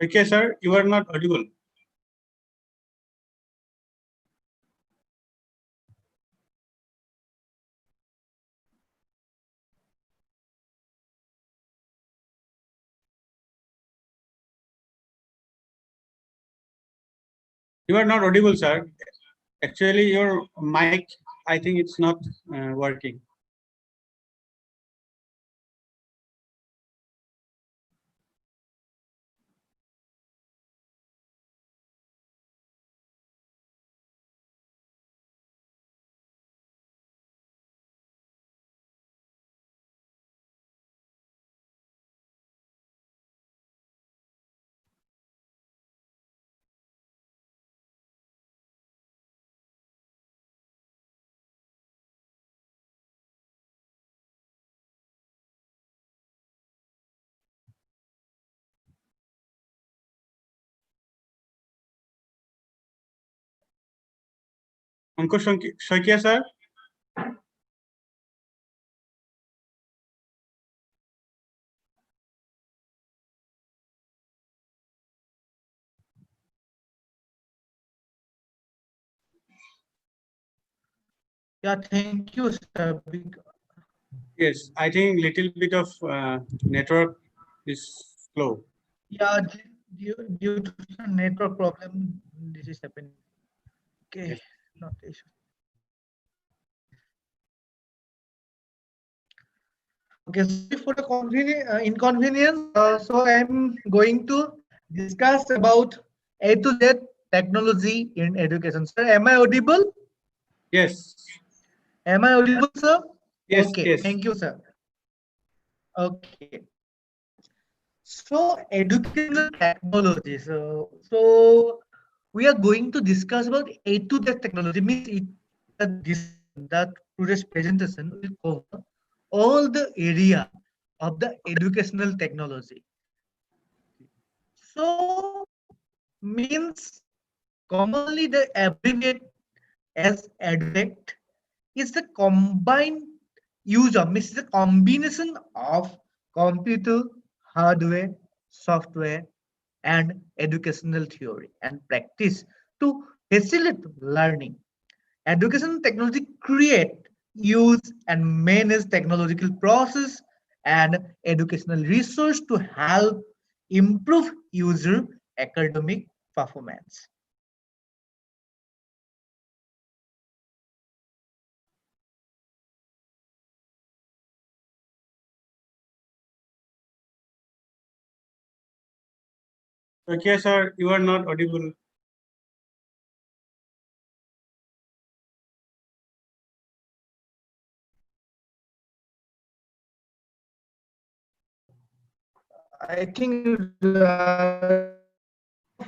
Okay, sir, you are not audible. You are not audible, sir. Actually, your mic, I think it's not working. Ankur Saikia, sir. Yeah, thank you, sir. Yes, I think little bit of network is slow. Yeah, due to some network problem, this is happening. Okay, Yes. not issue. Okay, sorry for the inconvenience. So I'm going to discuss about A to Z technology in education. Sir, am I audible? Yes. Am I audible, sir? Yes. Okay, Yes. thank you, sir. Okay. So educational technology. So we are going to discuss about A to Z technology. Means that today's presentation will cover all the area of the educational technology. So means commonly the abbreviate as EduTech is the combined use of means the combination of computer, hardware, software, and educational theory and practice to facilitate learning. Education technology create, use, and manage technological process and educational resource to help improve user academic performance. Okay, sir, you are not audible. I think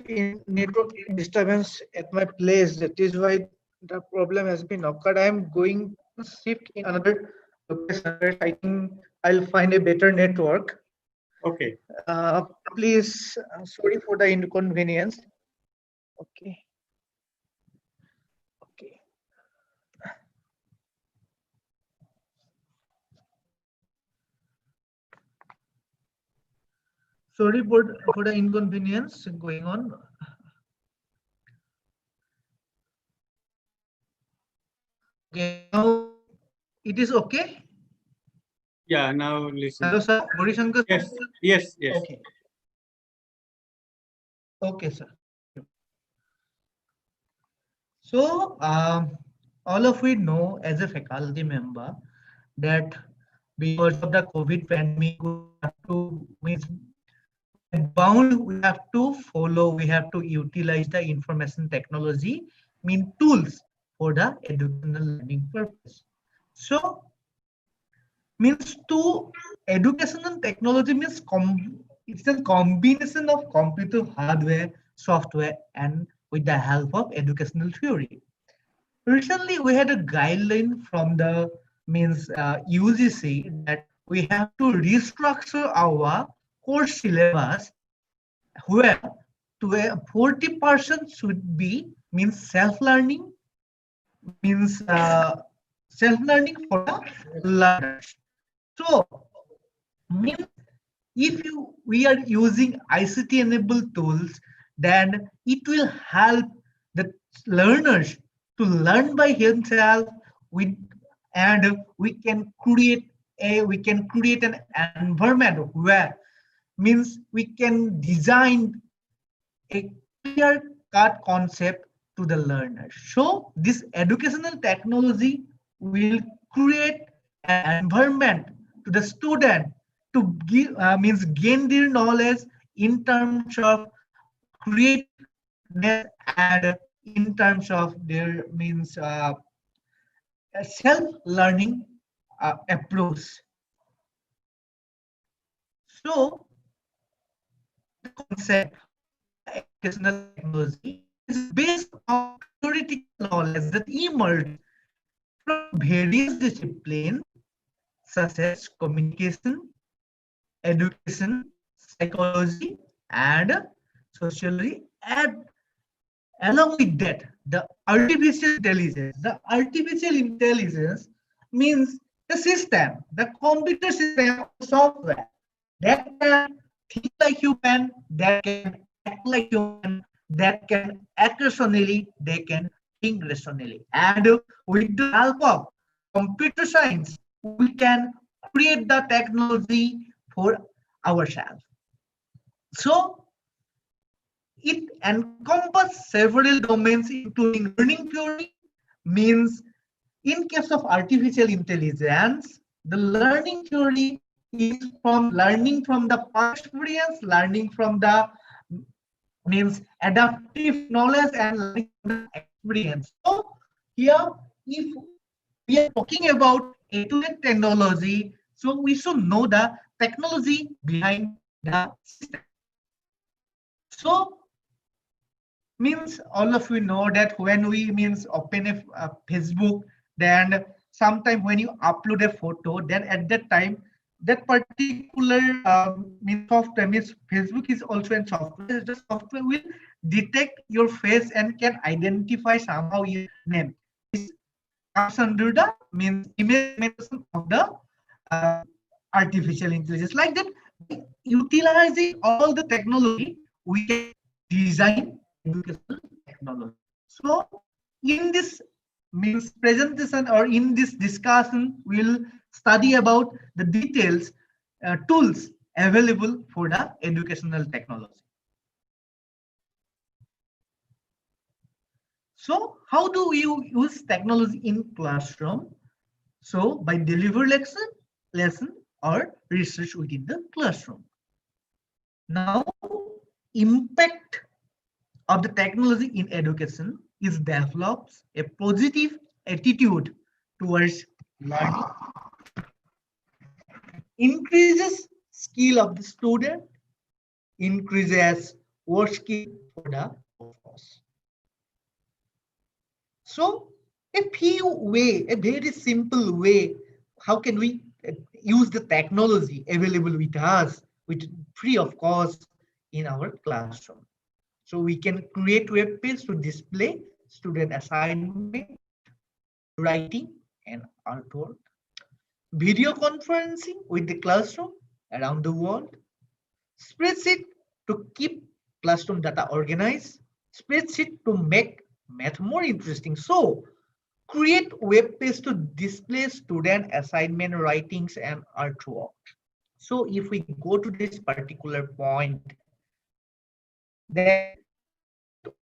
in network disturbance at my place. That is why the problem has been occurred. I am going to shift in another location. I think I'll find a better network. Okay. Uh, Please, sorry for the inconvenience. Okay. Okay. Sorry for the inconvenience going on. Okay, now it is okay. Yeah, now listen. Hello, sir. Shankar. Yes, yes, yes. Okay. Okay, sir. So, all of we know as a faculty member that because of the COVID pandemic, we have to means bound. We have to follow. We have to utilize the information technology, mean tools for the educational learning purpose. So, means to educational technology means it's a combination of computer hardware, software, and with the help of educational theory. Recently, we had a guideline from the means UGC that we have to restructure our course syllabus where 40% should be means self-learning, means self-learning for the learners. So means if we are using ICT enabled tools, then it will help the learners to learn by himself with, and we can create an environment where means we can design a clear cut concept to the learner. So this educational technology will create an environment to the student to give means gain their knowledge in terms of creativeness and in terms of their means self-learning approach. So the concept of the educational technology is based on theoretical knowledge that emerged from various disciplines such as communication, education, psychology, and sociology. And along with that, the artificial intelligence. The artificial intelligence means the system, the computer system or software that can think like human, that can act like human, that can act rationally, they can think rationally. And with the help of computer science, we can create the technology for ourselves. So it encompasses several domains, including learning theory, means in case of artificial intelligence, the learning theory is from learning from the past experience, learning from the means adaptive knowledge and learning from the experience. So here, if we are talking about A2A technology, so we should know the technology behind the system. So means all of you know that when we means open a Facebook, then sometime when you upload a photo, then at that time that particular means software means Facebook is also a software. The software will detect your face and can identify somehow your name. This comes under the means image recognition of the uh, artificial intelligence. Like that, utilizing all the technology, we can design educational technology. So in this means presentation or in this discussion, we'll study about the details, tools available for the educational technology. So how do we use technology in classroom? So by deliver lesson or research within the classroom. Now, impact of the technology in education is develops a positive attitude towards learning, increases skill of the student, increases work skill for the workforce. So a very simple way, how can we use the technology available with us with free of cost in our classroom? So we can create web page to display student assignment, writing, and artwork. Video conferencing with the classroom around the world. Spreadsheet to keep classroom data organized. Spreadsheet to make math more interesting. So create web page to display student assignment, writings, and artwork. So if we go to this particular point, then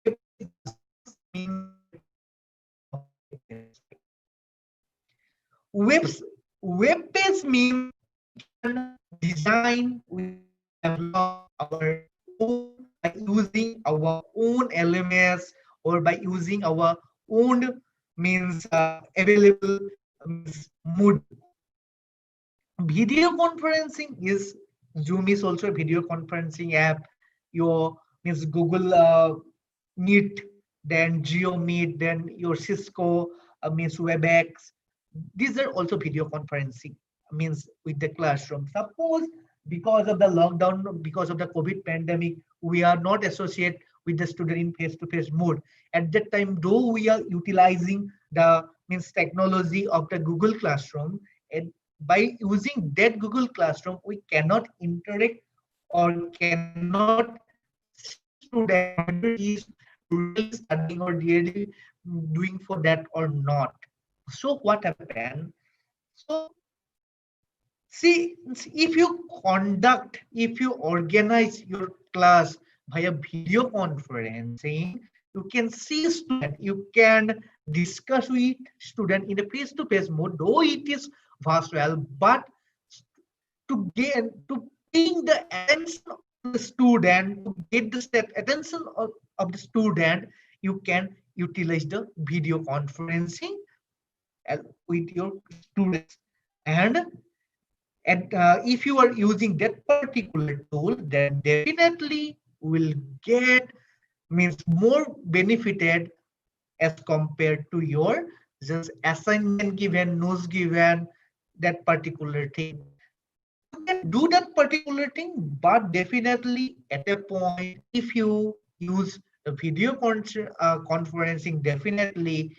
web means web page means design, we develop our own by using our own LMS or by using our own means available means mood. Video conferencing is Zoom is also a video conferencing app. Your means Google Meet, then Geo Meet, then your Cisco means WebEx. These are also video conferencing means with the classroom. Suppose because of the lockdown, because of the COVID pandemic, we are not associate with the student in face-to-face mode. At that time, though we are utilizing the means technology of the Google Classroom, and by using that Google Classroom, we cannot interact or cannot see student whether he is really studying or really doing for that or not. So what happened? So see, if you conduct, if you organize your class via video conferencing, you can see student, you can discuss with student in a face-to-face mode, though it is virtual, but to get to paying the attention of the student, to get the attention of the student, you can utilize the video conferencing with your students. And if you are using that particular tool, then definitely will get means more benefited as compared to your just assignment given, notes given, that particular thing. You can do that particular thing, but definitely at a point, if you use the video conferencing, definitely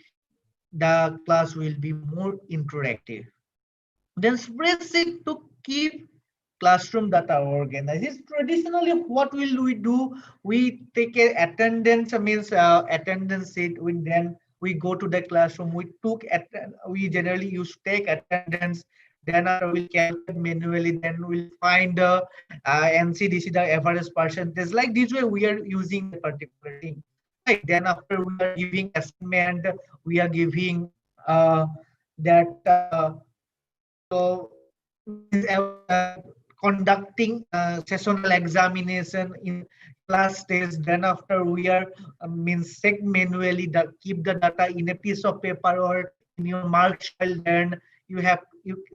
the class will be more interactive. Then spreadsheet to keep classroom data organized. It's traditionally what will we do? We take a attendance, means attendance sheet. We go to the classroom. We generally use take attendance. Then after we'll calculate manually. Then we'll find the NCDC, the average percentage. Like this way, we are using the particular thing. Right. Then after we are giving assignment, we are giving that. So means conducting sessional examination in class test. Then after we are means check manually that keep the data in a piece of paper or in your mark file. Then you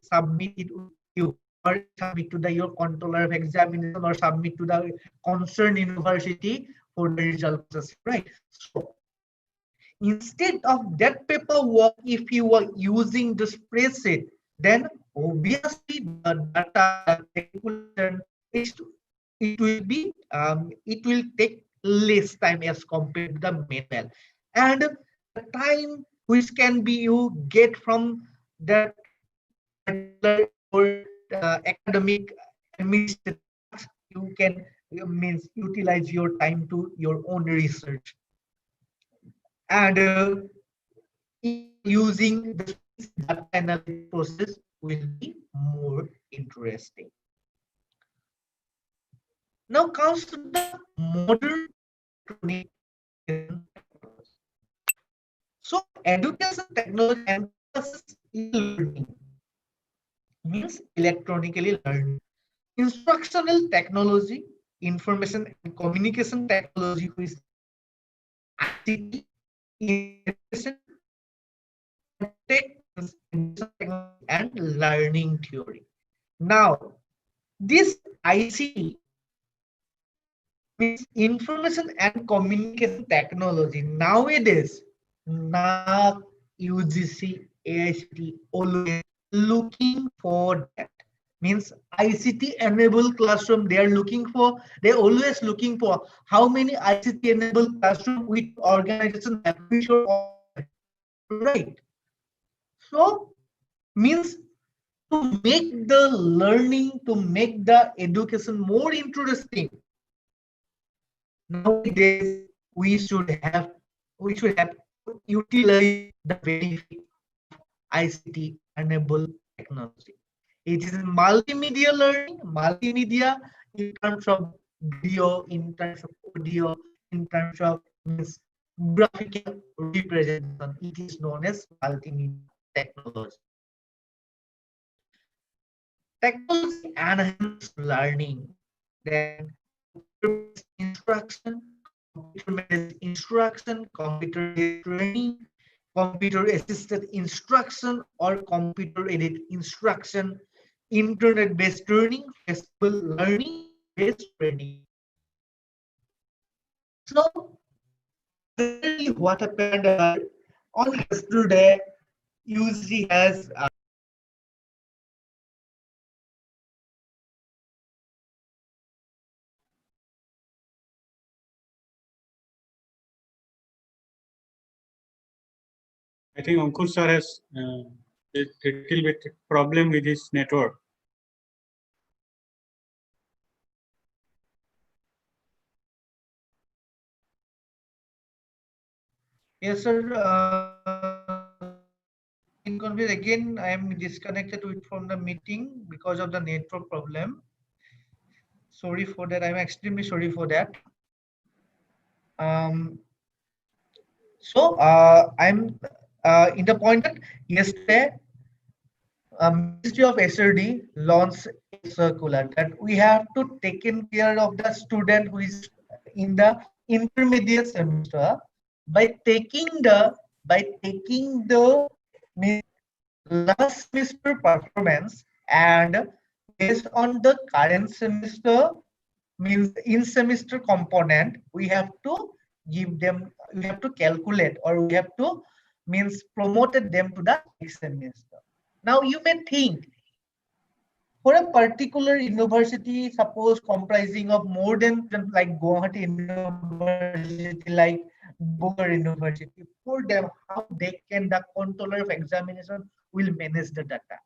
submit it with you or submit to the your controller of examination or submit to the concerned university for the result process. Right. So instead of that paperwork, if you are using the spreadsheet, then obviously the data, the calculation, it will be it will take less time as compared to the manual, and the time which can be you get from that particular your academic administrative tasks, you can means utilize your time to your own research. And if using the data analysis process will be more interesting. Now comes to the modern electronic education technology. So education technology encompasses e-learning, means electronically learning, instructional technology, information and communication technology, which is ICT, education, technology, and learning theory. Now, this ICT means information and communication technology. Nowadays, now UGC, AICT always looking for that. Means ICT enabled classroom. They're always looking for how many ICT enabled classroom which organization have, which your organization, right? So means to make the learning, to make the education more interesting, nowadays we should have utilize the benefit of ICT enabled technology. It is multimedia learning, multimedia in terms of video, in terms of audio, in terms of means graphical representation. It is known as multimedia technology. Technology enhanced learning, then computer-based instruction, computer-based instruction, computer-based training, computer-assisted instruction or computer-aided instruction, internet-based learning, flexible learning-based training. So generally what happened on yesterday, UG has I think Ankur sir has little bit problem with his network. Yes, sir. Inconvenience again. I am disconnected from the meeting because of the network problem. Sorry for that. I'm extremely sorry for that. Um, I'm in the point that yesterday, Ministry of SRD launched a circular that we have to take care of the student who is in the intermediate semester by taking the last semester performance, and based on the current semester means in semester component, we have to calculate, or we have to means promoted them to the next semester. Now you may think, for a particular university, suppose comprising of more than like Guwahati University, like Bogor University, for them, how they can, the controller of examination will manage the data.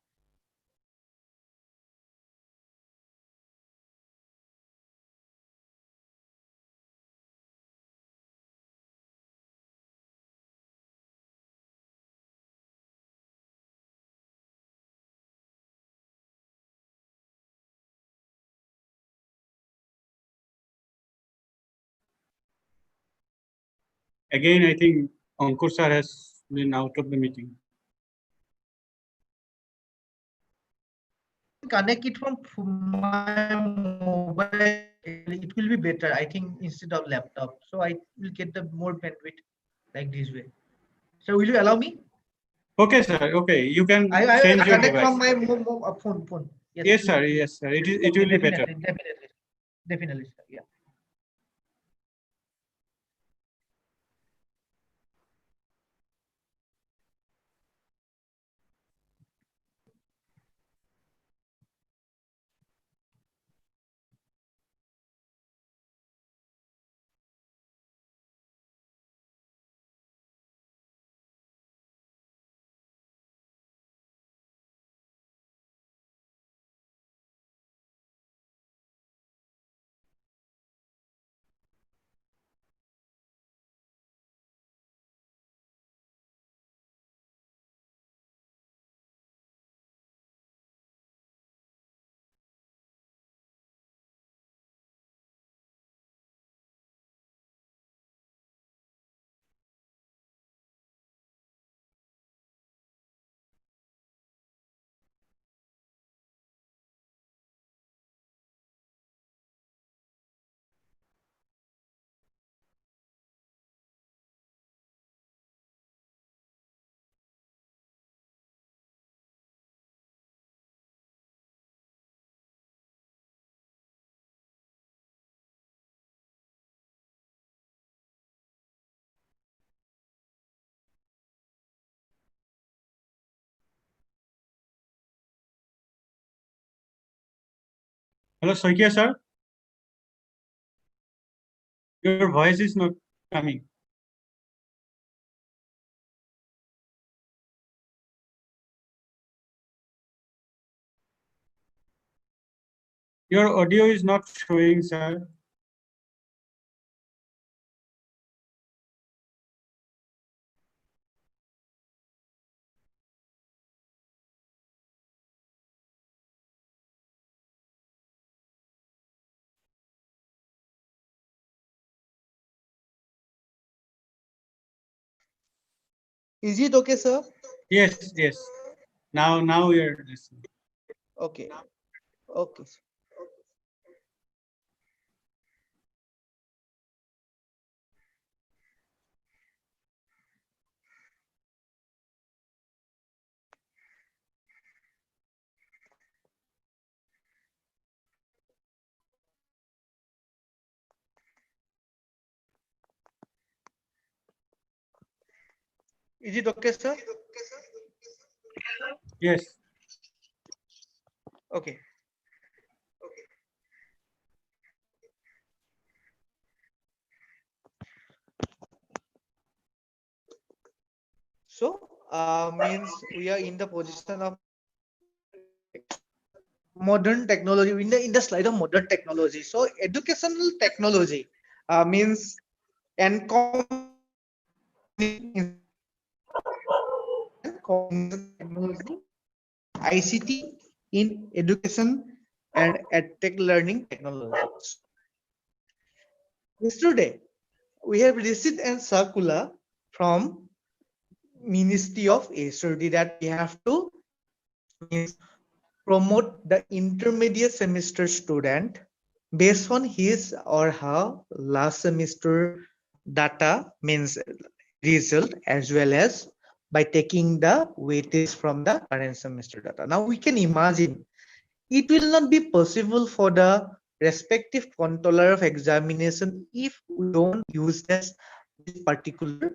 Again, I think Ankur sir has been out of the meeting. Connect it from my mobile, it will be better, I think, instead of laptop. So I will get the more bandwidth like this way. So will you allow me? Okay, sir. Okay, you can I change your connect device. from my phone. Yes, sir. Yes, sir. It will be better. Definitely, sir. Yeah. Hello, Saikia sir. Your voice is not coming. Your audio is not showing, sir. Is it okay, sir? Yes, yes. Now you're listening. Okay. Okay. Is it okay, sir? Yes. Okay. So means we are in the position of modern technology, in the slide of modern technology. So educational technology means technology, ICT in education and edtech learning technology. Yesterday, we have received a circular from Ministry of HOD that we have to means promote the intermediate semester student based on his or her last semester data, means result, as well as by taking the weightage from the current semester data. Now we can imagine it will not be possible for the respective controller of examination if we don't use this particular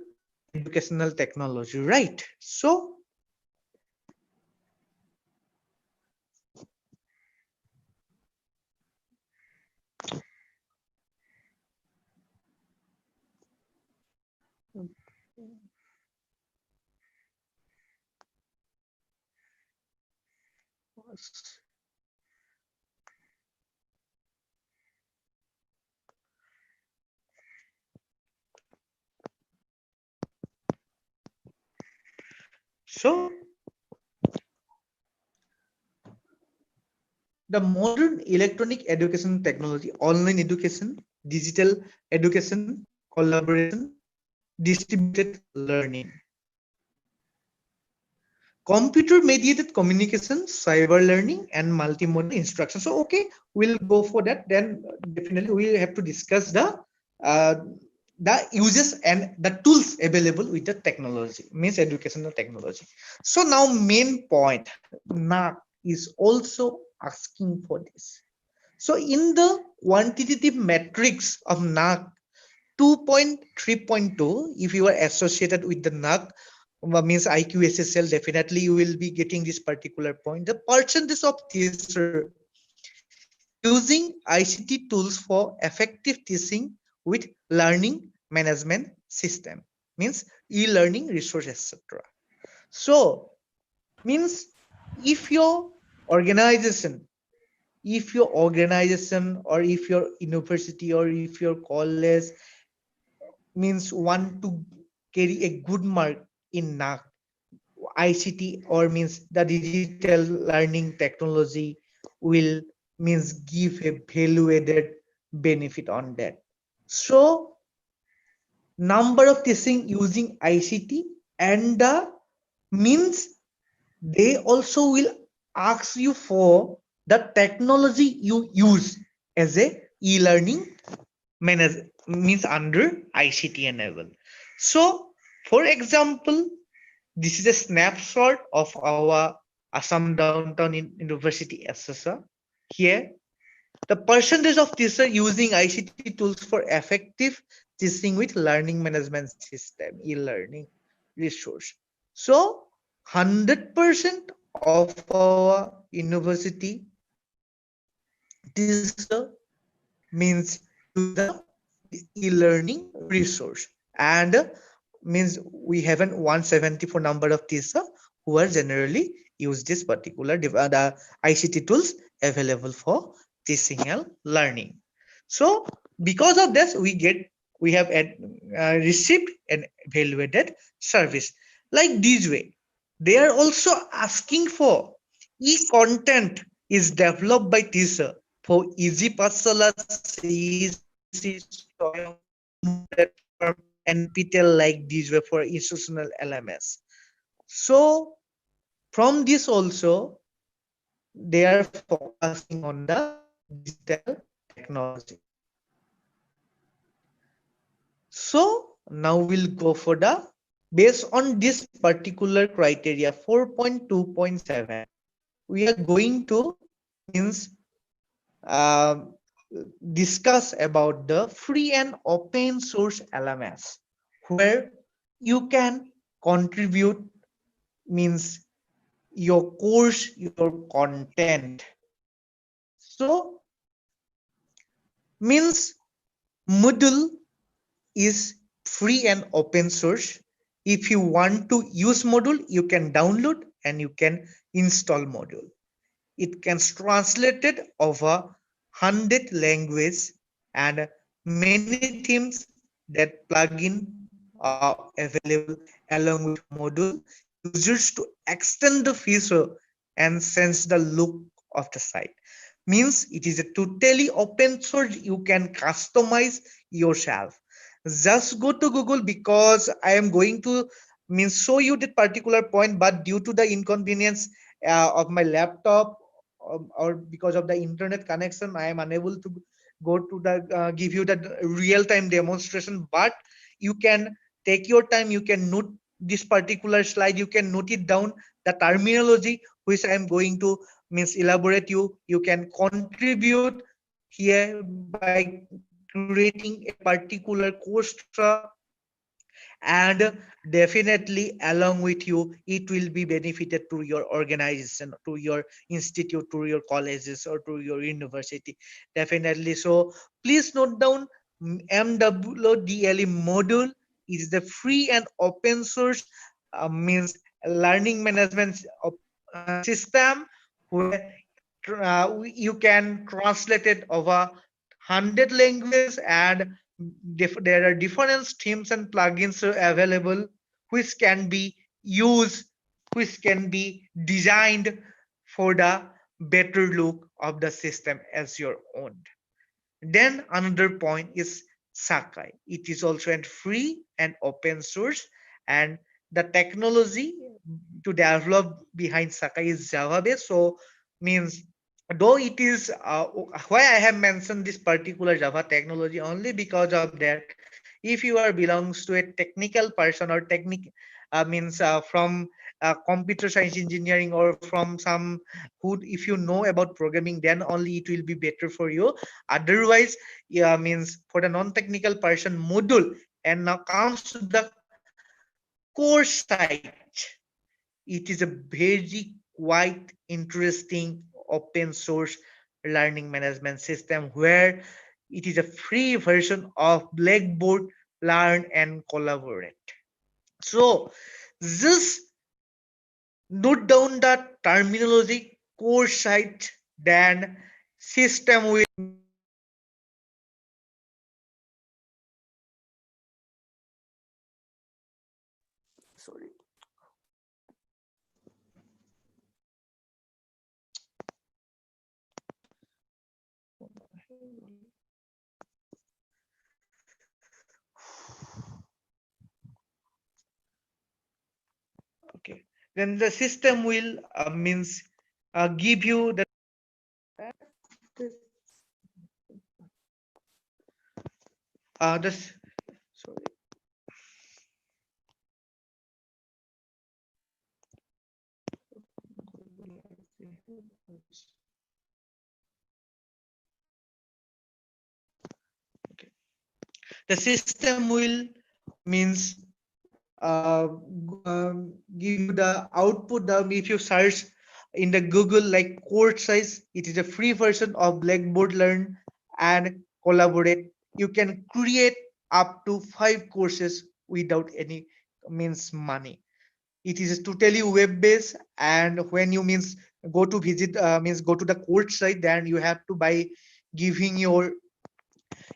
educational technology, right? So So the modern electronic education technology, online education, digital education, collaboration, distributed learning, computer mediated communication, cyber learning, and multimodal instruction. So okay, we'll go for that. Then definitely we have to discuss uh, the uses and the tools available with the technology, means educational technology. So now main point, NAC is also asking for this. So in the quantitative metrics of NAC 2.3.2, if you are associated with the NAC, means IQSSL, definitely you will be getting this particular point. The percentage of teacher using ICT tools for effective teaching with learning management system, means e-learning resource, etc. So means if your organization or if your university or if your college means want to carry a good mark in NAC, ICT or means the digital learning technology will means give a value added benefit on that. So number of teaching using ICT and the means they also will ask you for the technology you use as a e-learning manage, means under ICT enable. So for example, this is a snapshot of our Assam Downtown University SSR. Here, the percentage of teachers using ICT tools for effective teaching with learning management system, e-learning resource. So, 100% of our university teacher means use the e-learning resource, and means we have an 174 number of teachers who are generally use this particular the ICT tools available for teaching and learning. So because of this we have received an evaluated service like this way. They are also asking for e-content is developed by teacher for easy Pasala, platform, and PTEL like these were for institutional LMS. So from this also, they are focusing on the digital technology. So now we'll go for the, based on this particular criteria 4.2.7, we are going to means uh, discuss about the free and open source LMS, where you can contribute means your course, your content. So means Moodle is free and open source. If you want to use module, you can download and you can install module. It can translate it over 100 languages, and many themes that plugin are available along with module users to extend the feature and sense the look of the site. Means it is a totally open source, you can customize yourself. Just go to Google, because I am going to means show you that particular point, but due to the inconvenience of my laptop, or because of the internet connection, I am unable to go to the give you the real time demonstration. But you can take your time, you can note this particular slide, you can note it down, the terminology which I am going to means elaborate you can contribute here by creating a particular course structure, and definitely along with you it will be benefited to your organization, to your institute, to your colleges, or to your university. Definitely, so please note down, MWDLE module is the free and open source means learning management system, where you can translate it over 100 languages, and there are different themes and plugins available which can be used, which can be designed for the better look of the system as your own. Then another point is Sakai. It is also a free and open source, and the technology to develop behind Sakai is Java based. So means, though it is why I have mentioned this particular Java technology, only because of that, if you are belongs to a technical person or technique means from computer science engineering, or from some who, if you know about programming, then only it will be better for you. Otherwise, yeah, means for the non-technical person module. And now comes to the course site. It is a very quite interesting open source learning management system, where it is a free version of Blackboard Learn and Collaborate. So just note down the terminology: course site, then system will sorry. Okay, then the system will means give you the this sorry. Okay. The system will means give you the output. If you search in the Google like course size, it is a free version of Blackboard Learn and Collaborate. You can create up to 5 courses without any means money. It is totally web based, and when you means go to visit means go to the course site, then you have to by giving your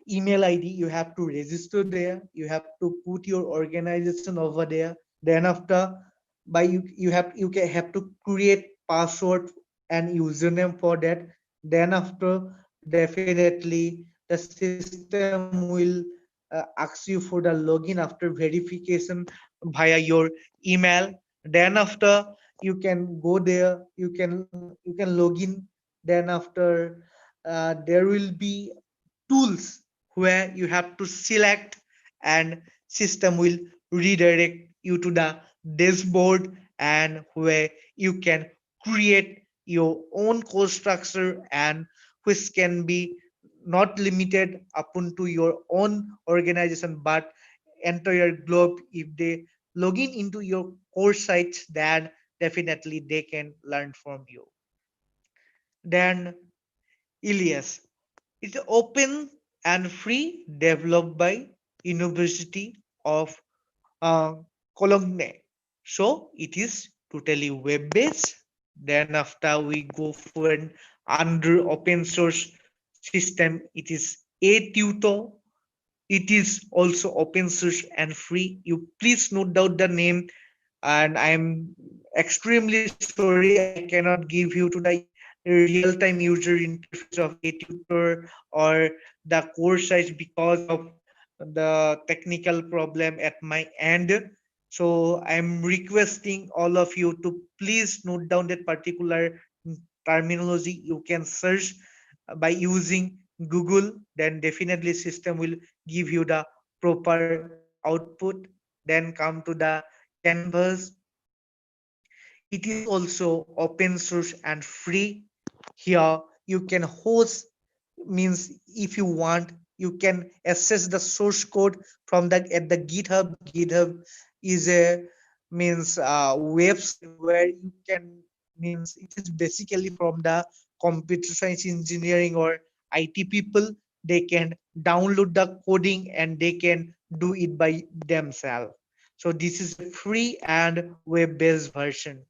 email ID, you have to register there, you have to put your organization over there. Then after, by you can have to create password and username for that. Then after, definitely the system will ask you for the login after verification via your email. Then after, you can go there, you can log in. Then after, there will be tools where you have to select, and system will redirect you to the dashboard, and where you can create your own course structure, and which can be not limited upon to your own organization, but entire globe. If they log in into your course sites, then definitely they can learn from you. Then Elias, it's open and free, developed by University of Cologne. So it is totally web based. Then after we go for an under open source system, it is a tutor. It is also open source and free. You please note down the name, and I am extremely sorry I cannot give you to the real-time user interface of a tutor or the course size because of the technical problem at my end. So I'm requesting all of you to please note down that particular terminology. You can search by using Google, then definitely system will give you the proper output. Then come to the canvas. It is also open source and free. Here you can host, means if you want you can access the source code from the at the GitHub. GitHub is a means website where you can, means it is basically from the computer science engineering or IT people. They can download the coding and they can do it by themselves. So this is a free and web based version.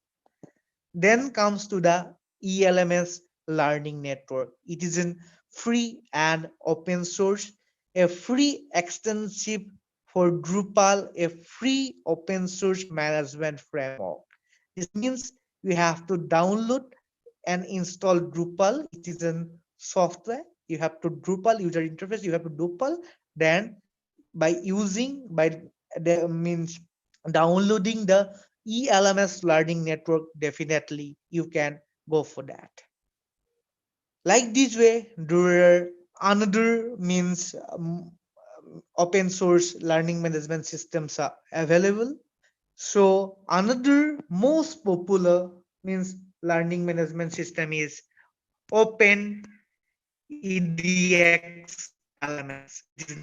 Then comes to the ELMS learning network. It is in free and open source, a free extensive for Drupal, a free open source management framework. This means you have to download and install Drupal. It is a software. You have to Drupal user interface. You have to Drupal. Then by the means downloading the ELMS learning network, definitely you can go for that. Like this way, there are another means open source learning management systems are available. So another most popular means learning management system is Open EDX LMS. It is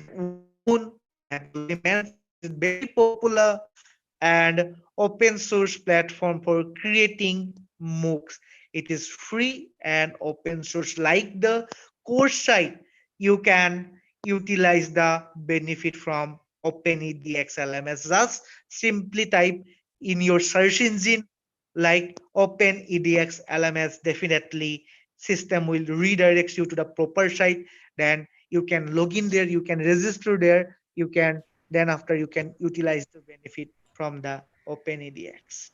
known and layman's. It is very popular and open source platform for creating MOOCs. It is free and open source. Like the course site, you can utilize the benefit from OpenEDX LMS. Just simply type in your search engine like OpenEDX LMS. Definitely, system will redirect you to the proper site. Then you can log in there. You can register there. You can then after you can utilize the benefit from the OpenEDX.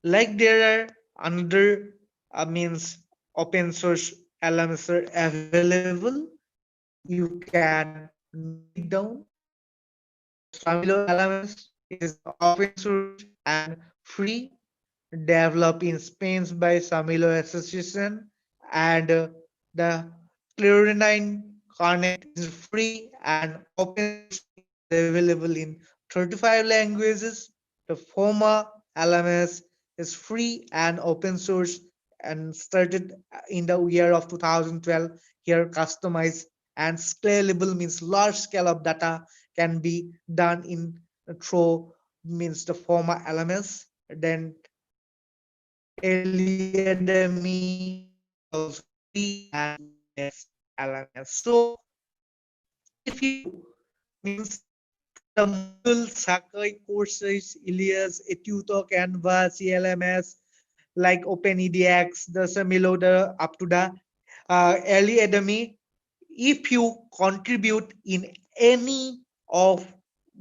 Like there are another means open source LMS are available. You can note it down. Like Samilo LMS, it is open source and free, developed in Spain by Samilo Association, and the Clearinine Connect is free and open source. It is available in 35 languages. The Forma LMS is free and open source and started in the year of 2012. Here, customized and scalable means large scale of data can be done in through means the Forma LMS. Then Eliademy is also free and EDX LMS. So if you means to the module Sakai courses, Ilias, Etuto, Canvas, CLMS, like OpenEDX, the Samilo, the up to the Eliademy, if you contribute in any of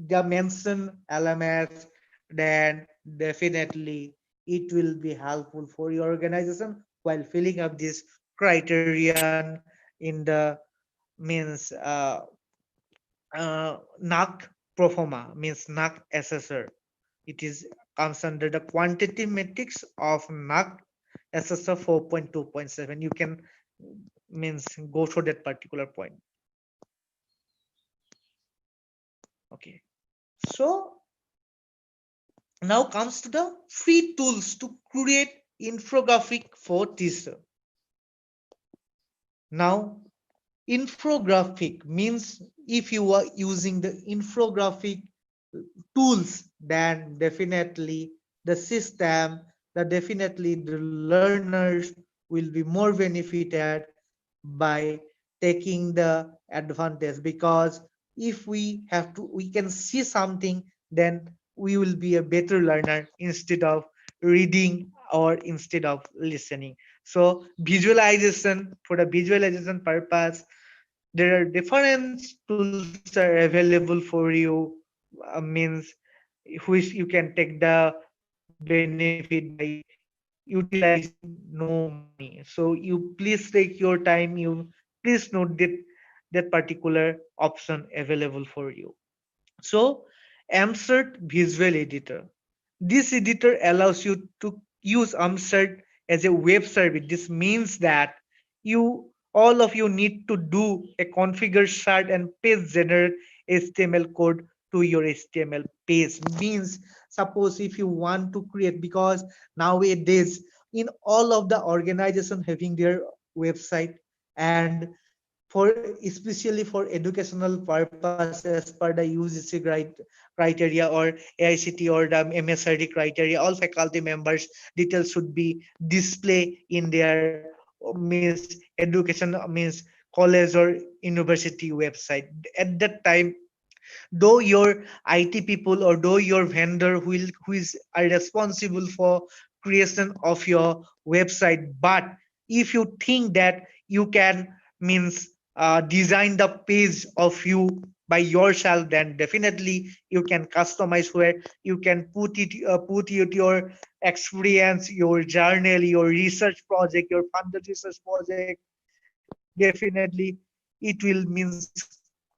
the mentioned LMS, then definitely it will be helpful for your organization while filling up this criterion in the means NAC proforma, means NAC assessor. It is comes under the quantitative metrics of NAC assessor 4.2.7. You can means go through that particular point. Okay, so now comes to the free tools to create infographic for teacher. Now infographic means if you are using the infographic tools, then definitely the system, that definitely the learners will be more benefited by taking the advantage, because if we have to we can see something, then we will be a better learner instead of reading or instead of listening. So visualization, for the visualization purpose, there are different tools are available for you, means which you can take the benefit by utilizing no money. So you please take your time, you please note that particular option available for you. So Amsert Visual Editor. This editor allows you to use Amsert as a web service. This means that you all of you need to do a configure chart and page generate HTML code to your HTML page. Means suppose if you want to create, because nowadays in all of the organization having their website, and for especially for educational purpose as per the UGC criteria or AICT or the MSRD criteria, all faculty members details should be display in their means education means college or university website. At that time, though your IT people or though your vendor who is are responsible for creation of your website, but if you think that you can means design the page of you by yourself, then definitely you can customize where you can put your experience, your journal, your research project, your funded research project. Definitely it will means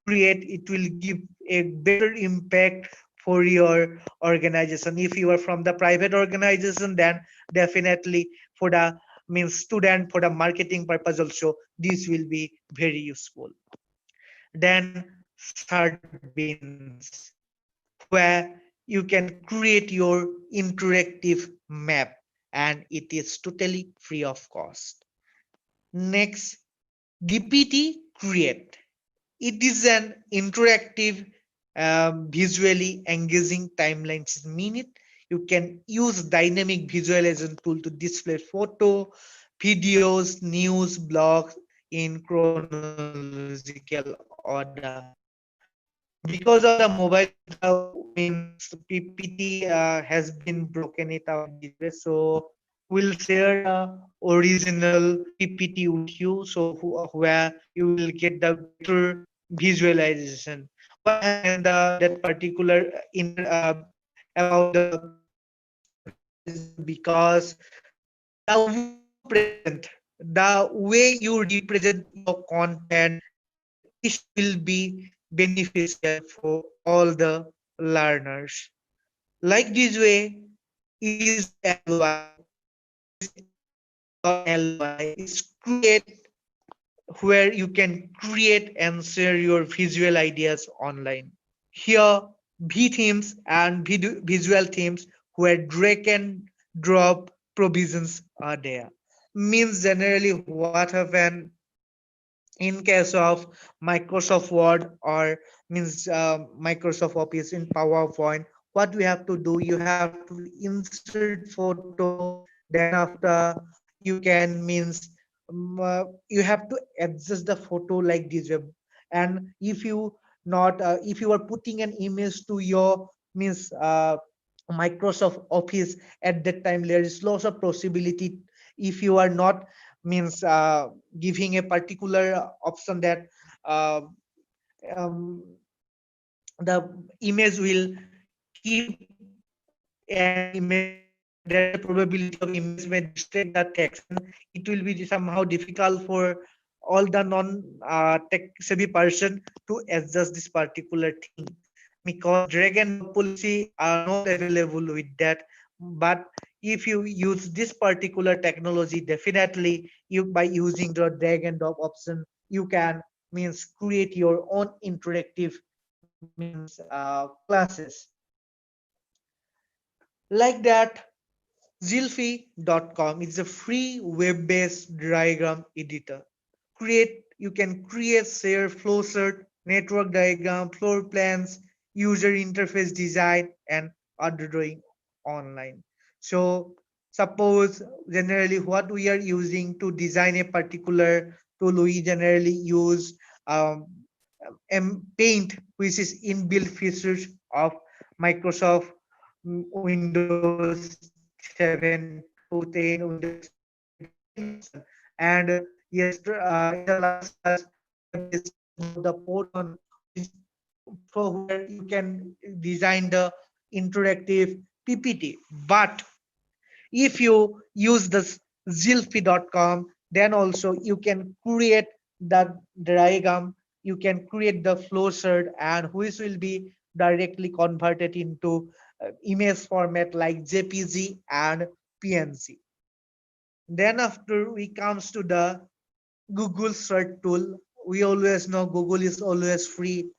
create, it will give a better impact for your organization. If you are from the private organization, then definitely for the means student, for the marketing purpose also, this will be very useful. Then search bins, where you can create your interactive map, and it is totally free of cost. Next, DPT Create. It is an interactive, visually engaging timelines in minute. You can use dynamic visualization tool to display photo, videos, news, blogs in chronological order. Because of the mobile, the means PPT has been broken it out in this way. So we'll share the original PPT with you, so where you will get the better visualization. What happened the that particular inter about the visualization, because the way you present, the way you represent your content, this will be beneficial for all the learners. Like this way, easy.ly, easy.ly is create, where you can create and share your visual ideas online. Here, V themes and visual themes where drag and drop provisions are there. Means generally what happen in case of Microsoft Word or means Microsoft Office in PowerPoint, what we have to do, you have to insert photo, then after you can means you have to adjust the photo like this way. And if you not if you are putting an image to your means Microsoft Office, at that time there is lots of possibility. If you are not means giving a particular option that uh, um, the image will keep an image, there is a probability of image may distract the text, and it will be somehow difficult for all the non tech savvy person to adjust this particular thing, because drag and drop policy are not available with that. But if you use this particular technology, definitely you by using the drag and drop option, you can means create your own interactive means classes like that. Zilfi.com is a free web-based diagram editor. You can create, share flowchart, network diagram, floor plans, user interface design, and other drawing online. So suppose generally what we are using to design a particular tool, we generally use Paint, which is inbuilt features of Microsoft Windows 7 to 10, Windows 10 version. And yes, in the last class, we have discussed about the Poton, which for where you can design the interactive PPT. But if you use this zilfi.com, then also you can create the diagram, you can create the flow chart, and which will be directly converted into image format like JPG and PNG. Then after we comes to the Google search tool. We always know Google is always free,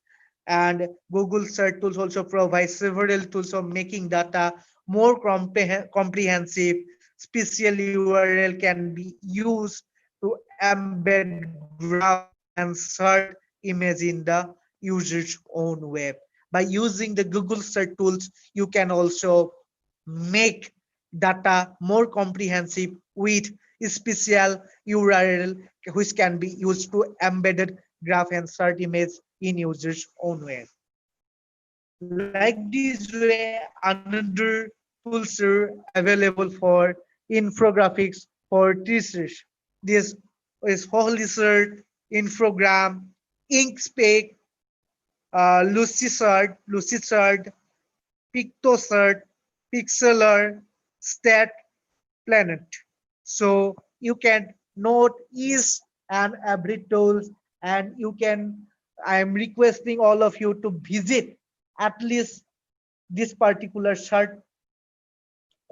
and Google search tools also provide several tools of making data more comprehensive. Special URL can be used to embed graph and search image in the user's own web. By using the Google search tools, you can also make data more comprehensive with special URL which can be used to embedded graph and search image in user's own web. Like this way, another tools are available for infographics for teachers. This is Holy Infogram, Inkscape, Lucidcert, Pictocert, Pixeler, Stat, Planet. So you can note each and every tools, and you can. I am requesting all of you to visit at least this particular shirt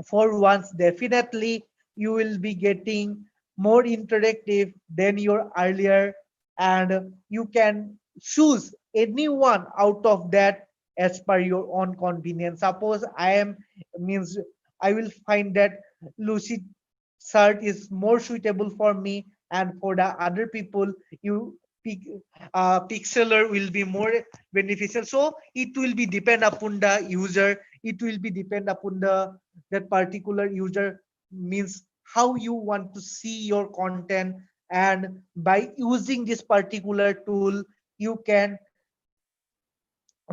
for once. Definitely you will be getting more interactive than your earlier, and you can choose anyone out of that as per your own convenience. Suppose I am means I will find that lucid shirt is more suitable for me, and for the other people you pick pixeler will be more beneficial. So it will be depend upon the user, it will be depend upon the that particular user, means how you want to see your content. And by using this particular tool you can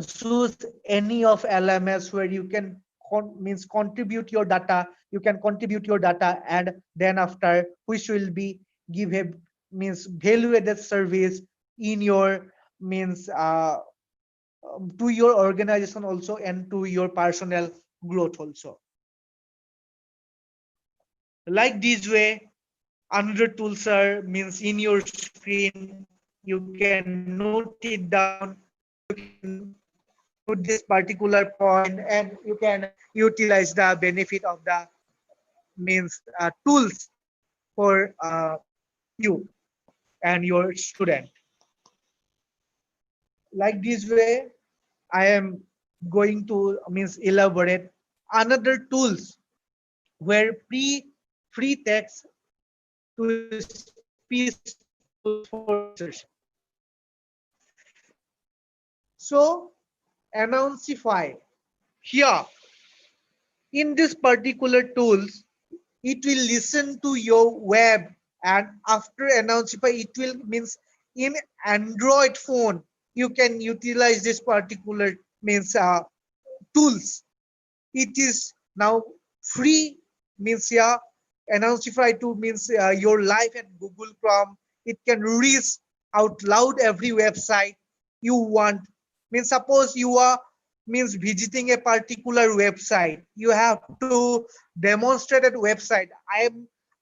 choose any of LMS where you can means contribute your data, you can contribute your data, and then after which will be give a means value added service in your means to your organization also and to your personal growth also. Like this way, another tools are means in your screen, you can note it down, you can note this particular point, and you can utilize the benefit of the means tools for you and your student. Like this way, I am going to means elaborate another tools where free text to speech tools for teachers. So Announceify here in this particular tools, it will listen to your web, and after Announceify it will means in Android phone you can utilize this particular means tools. It is now free, means yeah, Announceify to means your live at Google Chrome. It can reach out loud every website you want. Means suppose you are means visiting a particular website, you have to demonstrate a website.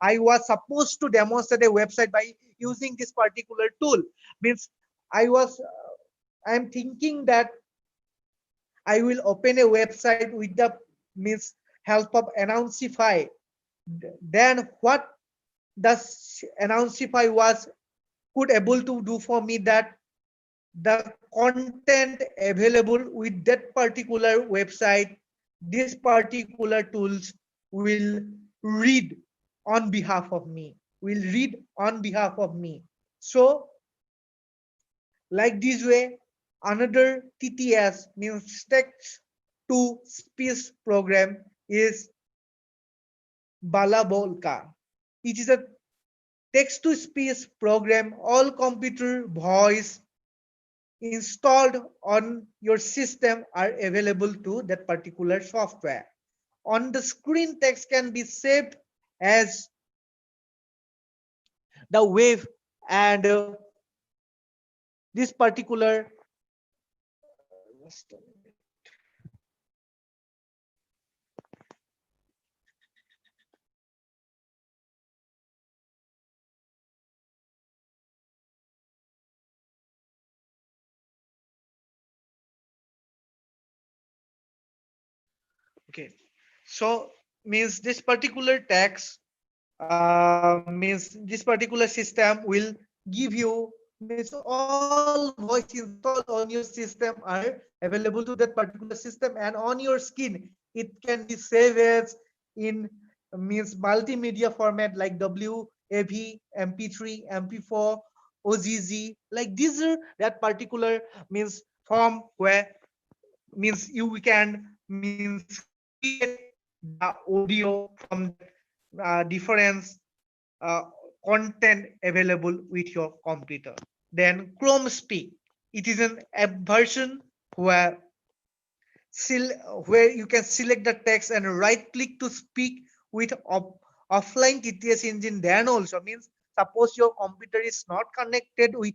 I was supposed to demonstrate a website by using this particular tool. Means I was I am thinking that I will open a website with the means help of Announceify. Then what does Announceify was could able to do for me, that the content available with that particular website, this particular tools will read on behalf of me, will read on behalf of me. So like this way, another TTS means text to speech program is Balabolka. It is a text to speech program, all computer voice installed on your system are available to that particular software. on the screen text can be saved as the wave, and this particular okay, so means this particular text means this particular system will give you means all voice installed on your system are available to that particular system, and on your screen it can be saved as in means multimedia format like WAV, MP3, MP4, OGG. Like these are that particular means form where means you can means create the audio from that different uh, content available with your computer. Then Chrome Speak. It is an app version where where you can select the text and right click to speak with offline TTS engine. Then also means suppose your computer is not connected with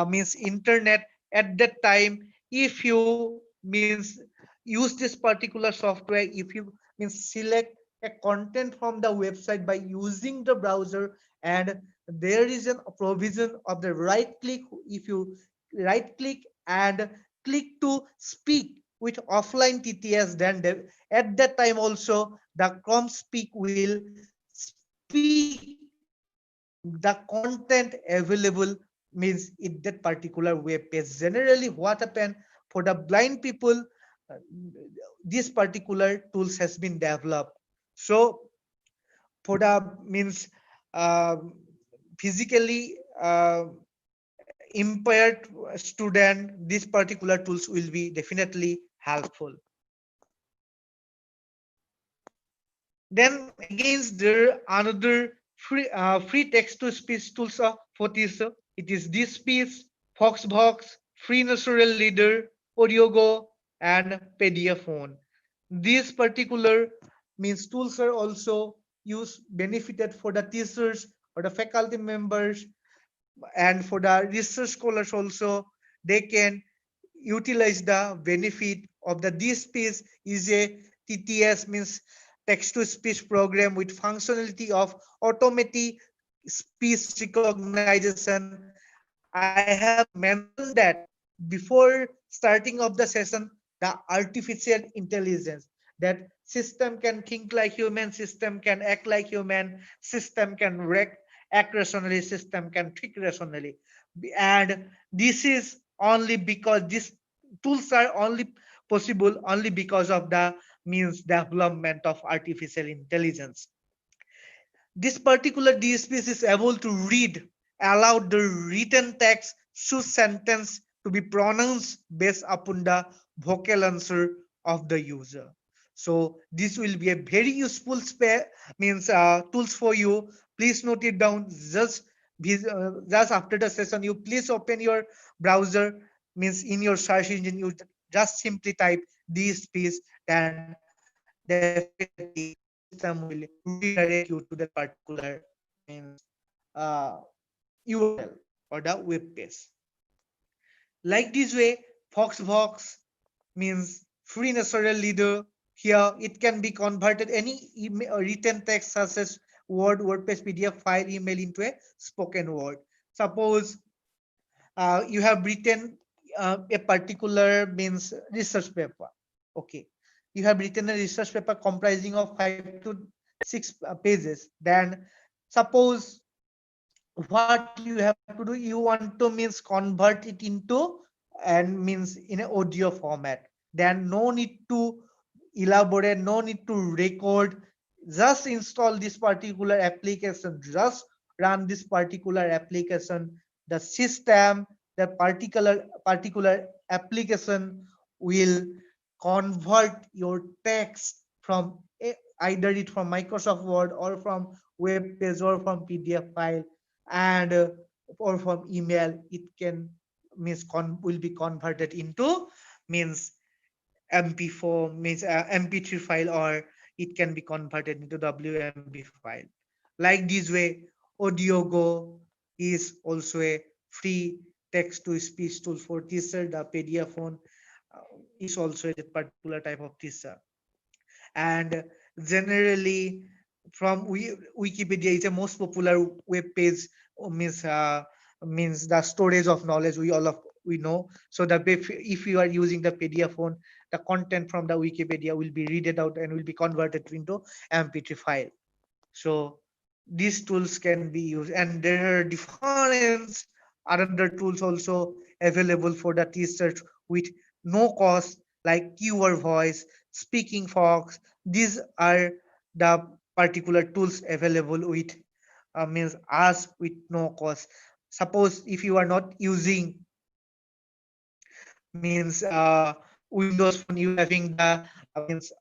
means internet at that time, if you means use this particular software, if you means select a content from the website by using the browser, and there is a provision of the right click, if you right click and click to speak with offline TTS, then at that time also the Chrome Speak will speak the content available means in that particular web page. Generally, what happened for the blind people, uh, this particular tools has been developed. So for the means uh, physically impaired student, these particular tools will be definitely helpful. Then against there another free text to speech tools for this. It is this speech, Foxbox, Free Natural Leader, Odiogo, and Pediaphone. These particular means tools are also used benefited for the teachers or the faculty members, and for the research scholars also. They can utilize the benefit of the this speech is a TTS means text to speech program with functionality of automatic speech recognition. I have mentioned that before starting of the session, the artificial intelligence, that system can think like human, system can act like human, system can act rationally, system can think rationally. And this is only because these tools are only possible only because of the means development of artificial intelligence. This particular DSP is able to read aloud the written text, choose sentence to be pronounced based upon the vocal answer of the user. So this will be a very useful means tools for you. Please note it down. Just after the session, you please open your browser. Means in your search engine, you just simply type DSP, and definitely system will redirect you to that particular means uh, URL or the web page. Like this way, Foxbox means free natural leader. Here it can be converted any email or written text such as Word, WordPress, PDF file, email into a spoken word. Suppose you have written a particular means research paper. Okay, you have written a research paper comprising of 5 to 6 pages. Then suppose what you have to do, you want to means convert it into and means in an audio format. Then no need to elaborate, no need to record, just install this particular application, just run this particular application. The system, the particular application will convert your text from either it from Microsoft Word or from web page or from PDF file, and or from email. It can means will be converted into means MP4 means MP3 file or it can be converted into WMV file. Like this way, AudioGo is also a free text to speech tool for teacher. The Pediaphone is also a particular type of teacher. And generally, from Wikipedia is a most popular web page, means the storage of knowledge we know. So the if you are using the Pediaphone, the content from the Wikipedia will be read out and will be converted into MP3 file. So these tools can be used, and there are different other tools also available for the teachers with no cost, like keyword voice, speaking fox. These are the particular tools available with means us with no cost. Suppose if you are not using means Windows phone, you having the means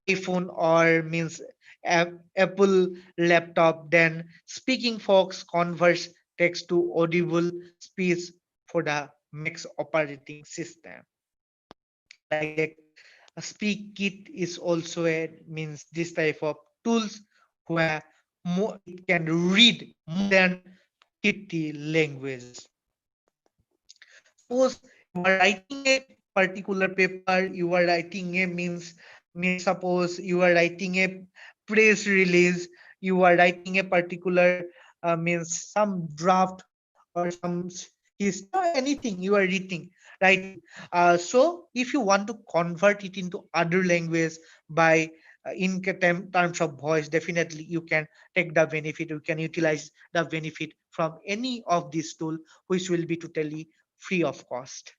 iPhone or means Apple laptop, then Speaking Fox converts text to audible speech for the Mac operating system. Like that, a Speak Kit is also a means this type of tools where it can read more than 50 languages. Suppose you are writing a particular paper, you are writing a means suppose you are writing a press release, you are writing a particular means some draft or some history or anything you are writing. So if you want to convert it into other language by in terms of voice, definitely you can take the benefit, you can utilize the benefit from any of these tool, which will be totally free of cost.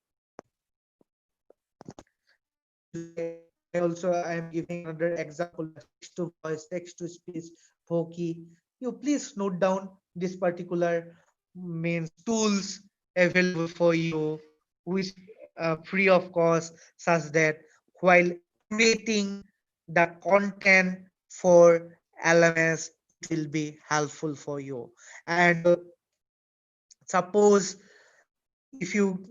Like this way, I am giving another example, text to voice, text to speech, Voki. You please note down this particular means tools available for you, which free of cost, such that while creating the content for LMS, it will be helpful for you. And suppose if you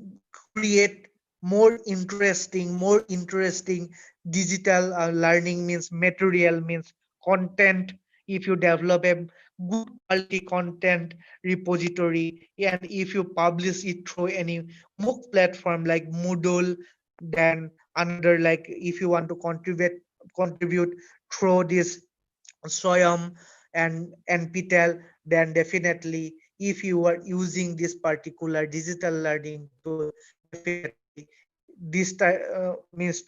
create more interesting digital learning means material means content, if you develop a good quality content repository and if you publish it through any MOOC platform like Moodle, then another, like if you want to contribute through this Soyam and NPTEL, then definitely if you are using this particular digital learning tool, definitely this means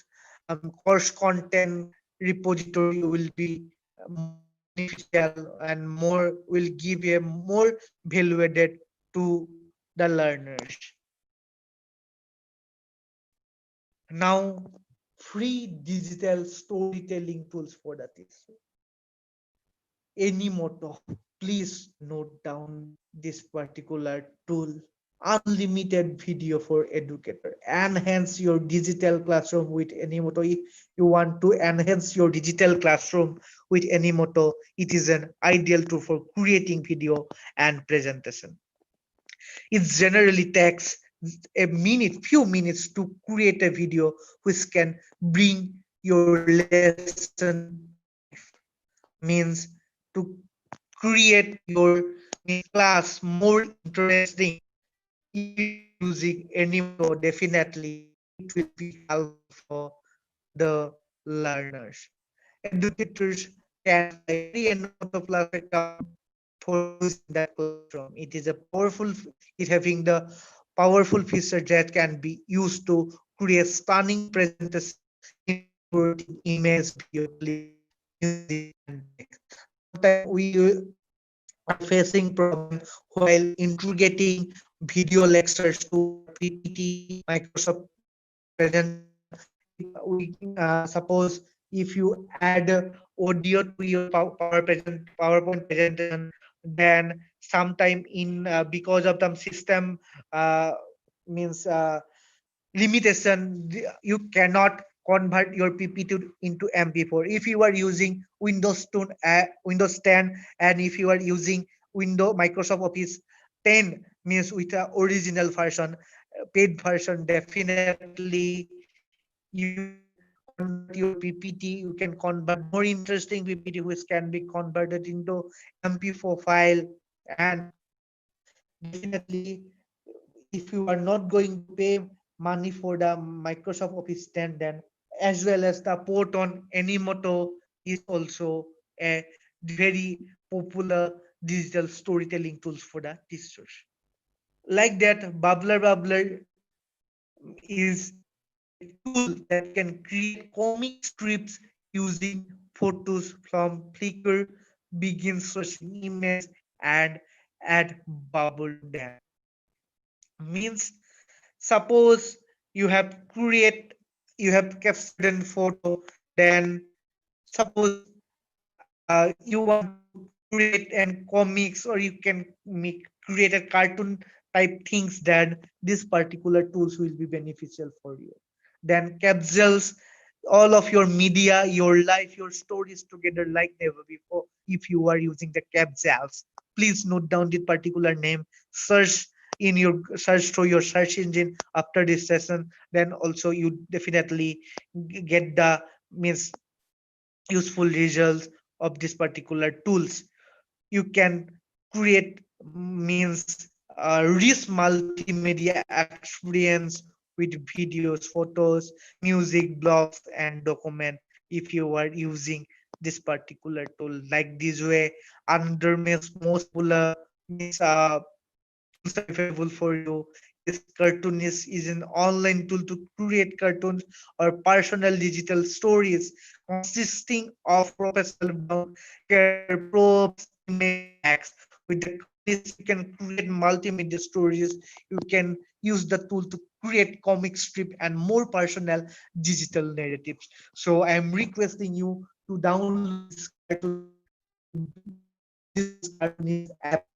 course content repository will be more beneficial and more will give a more value added to the learners. Now, free digital storytelling tools for the teacher. Any motto, please note down this particular tool. Unlimited video for educator. Enhance your digital classroom with any motto. If you want to enhance your digital classroom with any motto, it is an ideal tool for creating video and presentation. It generally takes few minutes to create a video which can bring your lesson to life. Means to create your class more interesting. If you are using any motto, definitely it will be helpful for the learners. Educators can carry a note of class account for use in that classroom. It is a powerful, it having the powerful feature that can be used to create stunning presentation, including image, video clips, music, and text. Sometimes we are facing problem while integrating video lectures to our PPT, Microsoft presentation. We suppose if you add audio to your PowerPoint presentation, then sometime in because of the system uh, means limitation, you cannot convert your PPT into MP4 if you are using Windows 10, and if you are using Microsoft Office 10 means with the original version, paid version, definitely you can convert convert your PPT, you can convert more interesting PPT which can be converted into MP4 file. And definitely, if you are not going to pay money for the Microsoft Office 10, then as well as the port on Animoto is also a very popular digital storytelling tools for the teachers. Like that, Bubbler is a tool that can create comic strips using photos from Flickr, begin searching image and add bubble to them. Means suppose you have captured a photo, then suppose you want to create an comics, or you can create a cartoon type things, then this particular tools will be beneficial for you. Then capsules all of your media, your life, your stories together like never before. If you are using the capsules, please note down the particular name, search in your search through your search engine after this session, then also you definitely get the means useful results of this particular tools. You can create means rich multimedia experience with videos, photos, music, blogs, and document if you are using this particular tool. Like this way, under means most popular means tools are available for you. Is Cartoonist is an online tool to create cartoons or personal digital stories consisting of professional bound character props, image packs. With the Cartoonist, you can create multimedia stories. You can use the tool to create comic strip and more personal digital narratives. So I am requesting you to download this this Cartoonist app,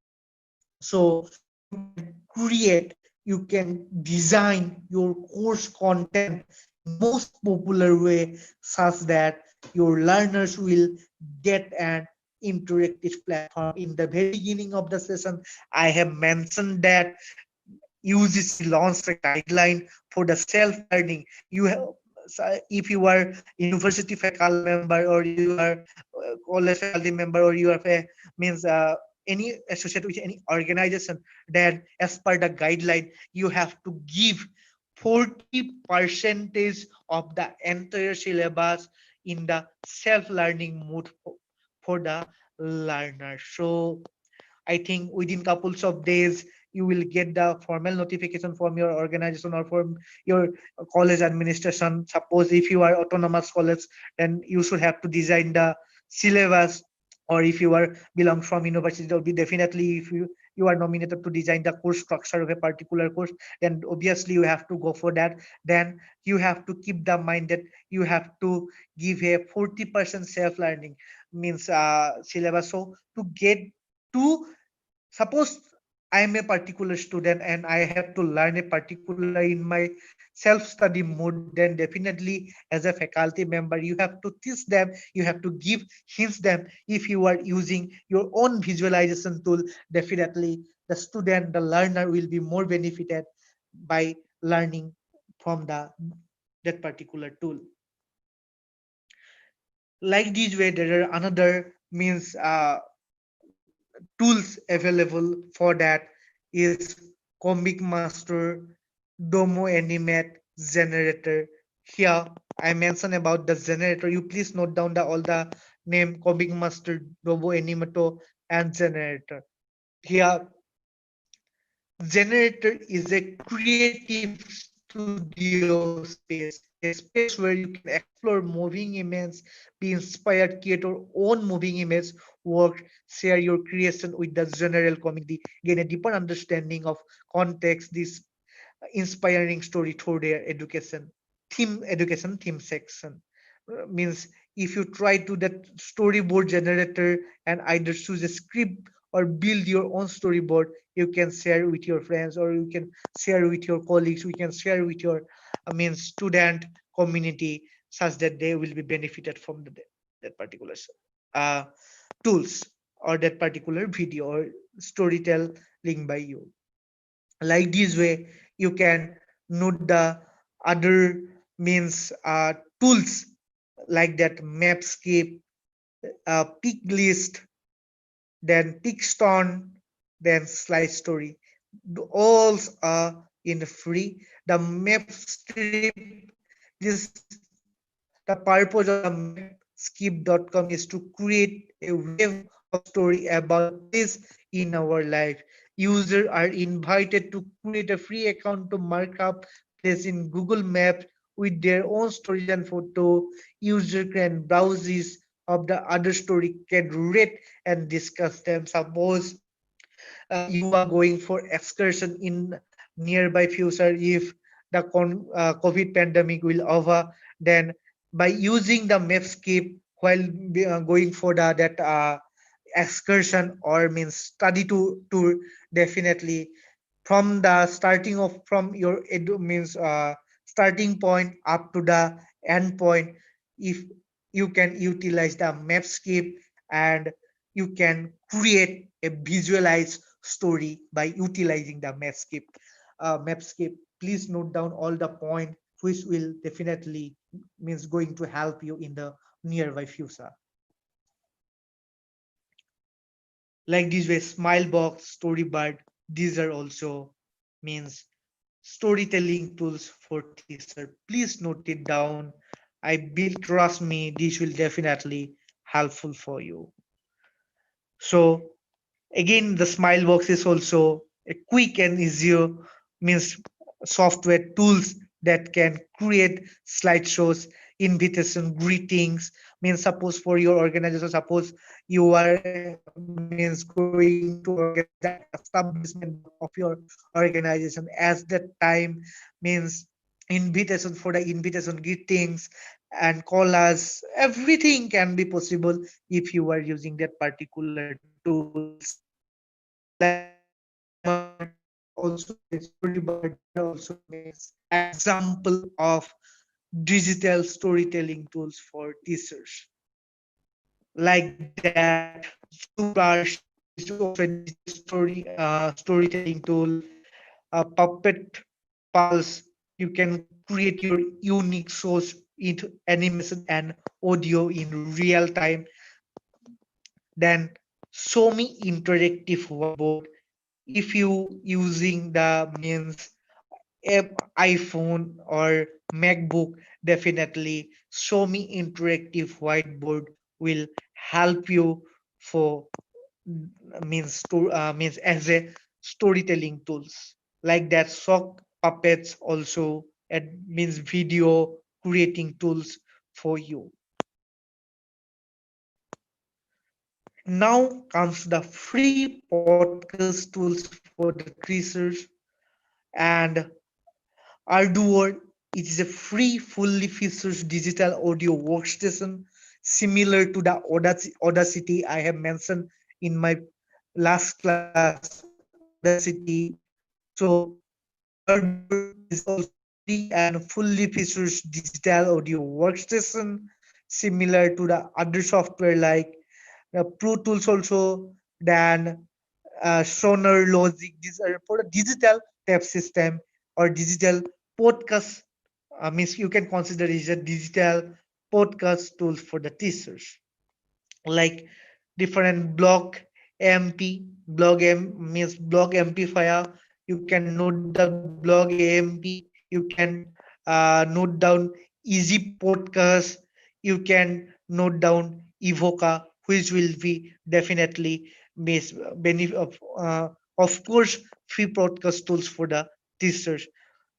so you can create, you can design your course content in most popular way such that your learners will get an interactive platform. In the very beginning of the session, I have mentioned that UGC launched a guideline for the self-learning. You have, if you are university faculty member, or you are college faculty member, or you are a means any associated with any organization, then as per the guideline, you have to give 40 percentage of the entire syllabus in the self-learning mode for the learner. So I think within couples of days, you will get the formal notification from your organization or from your college administration. Suppose if you are autonomous college, then you should have to design the syllabus. Or if you are belong from university, will be definitely, if you are nominated to design the course structure of a particular course, then obviously you have to go for that. Then you have to keep the mind that you have to give a 40% self learning means syllabus. So to get to, suppose I am a particular student and I have to learn a particular in my self-study mode, then definitely as a faculty member, you have to teach them, you have to give hints them. If you are using your own visualization tool, definitely the student, the learner will be more benefited by learning from that particular tool. Like this way, there are another means tools available for that is Comic Master, Domo Animate, Generator. Here I mentioned about the generator. You please note down the all the name: Comic Master, Domo Animato, and Generator. Here, Generator is a creative studio space, a space where you can explore moving images, be inspired, create your own moving image work, share your creation with the general community, gain a deeper understanding of context, this inspiring story through their education theme section. Means if you try to that storyboard generator and either choose a script or build your own storyboard, you can share with your friends, or you can share with your colleagues, we can share with your student community, such that they will be benefited from that particular uh, tools, or that particular video or storytelling by you. Like this way, you can note the other means tools like that Mapscape, Peak List, then Pickstone, then Slide Story. All are in free. The map strip, this the purpose of the mapskip.com is to create a wave of story about the place in our life. Users are invited to create a free account to mark up place in Google Maps with their own stories and photo. User can browse this of the other story, can rate and discuss them. Suppose you are going for excursion in nearby future if the COVID pandemic will over, then by using the Mapscape while going for that excursion or means study to tour, definitely from the starting of from your means starting point up to the end point, if you can utilize the Mapscape and you can create a visualized story by utilizing the Mapscape. Please note down all the point which will definitely means going to help you in the nearby future. Like this way, Smilebox, Storybird, these are also means storytelling tools for teacher. Please note it down. I will trust me, this will definitely helpful for you. So again, the Smilebox is also a quick and easier means software tools that can create slideshows, invitation, greetings. Means suppose for your organization, suppose you are means going to organize the establishment of your organization. As that time means invitation for the invitation, greetings and callers, everything can be possible if you are using that particular tools. Like Storybird, these are also means example of digital storytelling tools for teachers. Like that, ZooBrush is also a digital storytelling tool. Puppet Pulse, you can create your unique source into animation and audio in real time. Then show me interactive whiteboard. If you using the means iPhone or MacBook, definitely show me interactive whiteboard will help you for means as a storytelling tools. Like that, sock puppets also it means video creating tools for you. Now comes the free podcast tools for the creators. And Arduino, it is a free, fully featured digital audio workstation similar to the Audacity I have mentioned in my last class, Audacity. So Ardour is also free and fully featured digital audio workstation similar to the other software like Pro Tools also, then Sonar Logic. These are for a digital tape system or digital podcast. Means you can consider it as a digital podcast tools for the teachers. Like different block MP, blog M means blog amplifier. You can note the blog AMP. You can note down easy podcast. You can note down Evoca, which will be definitely benefit of course free podcast tools for the teachers.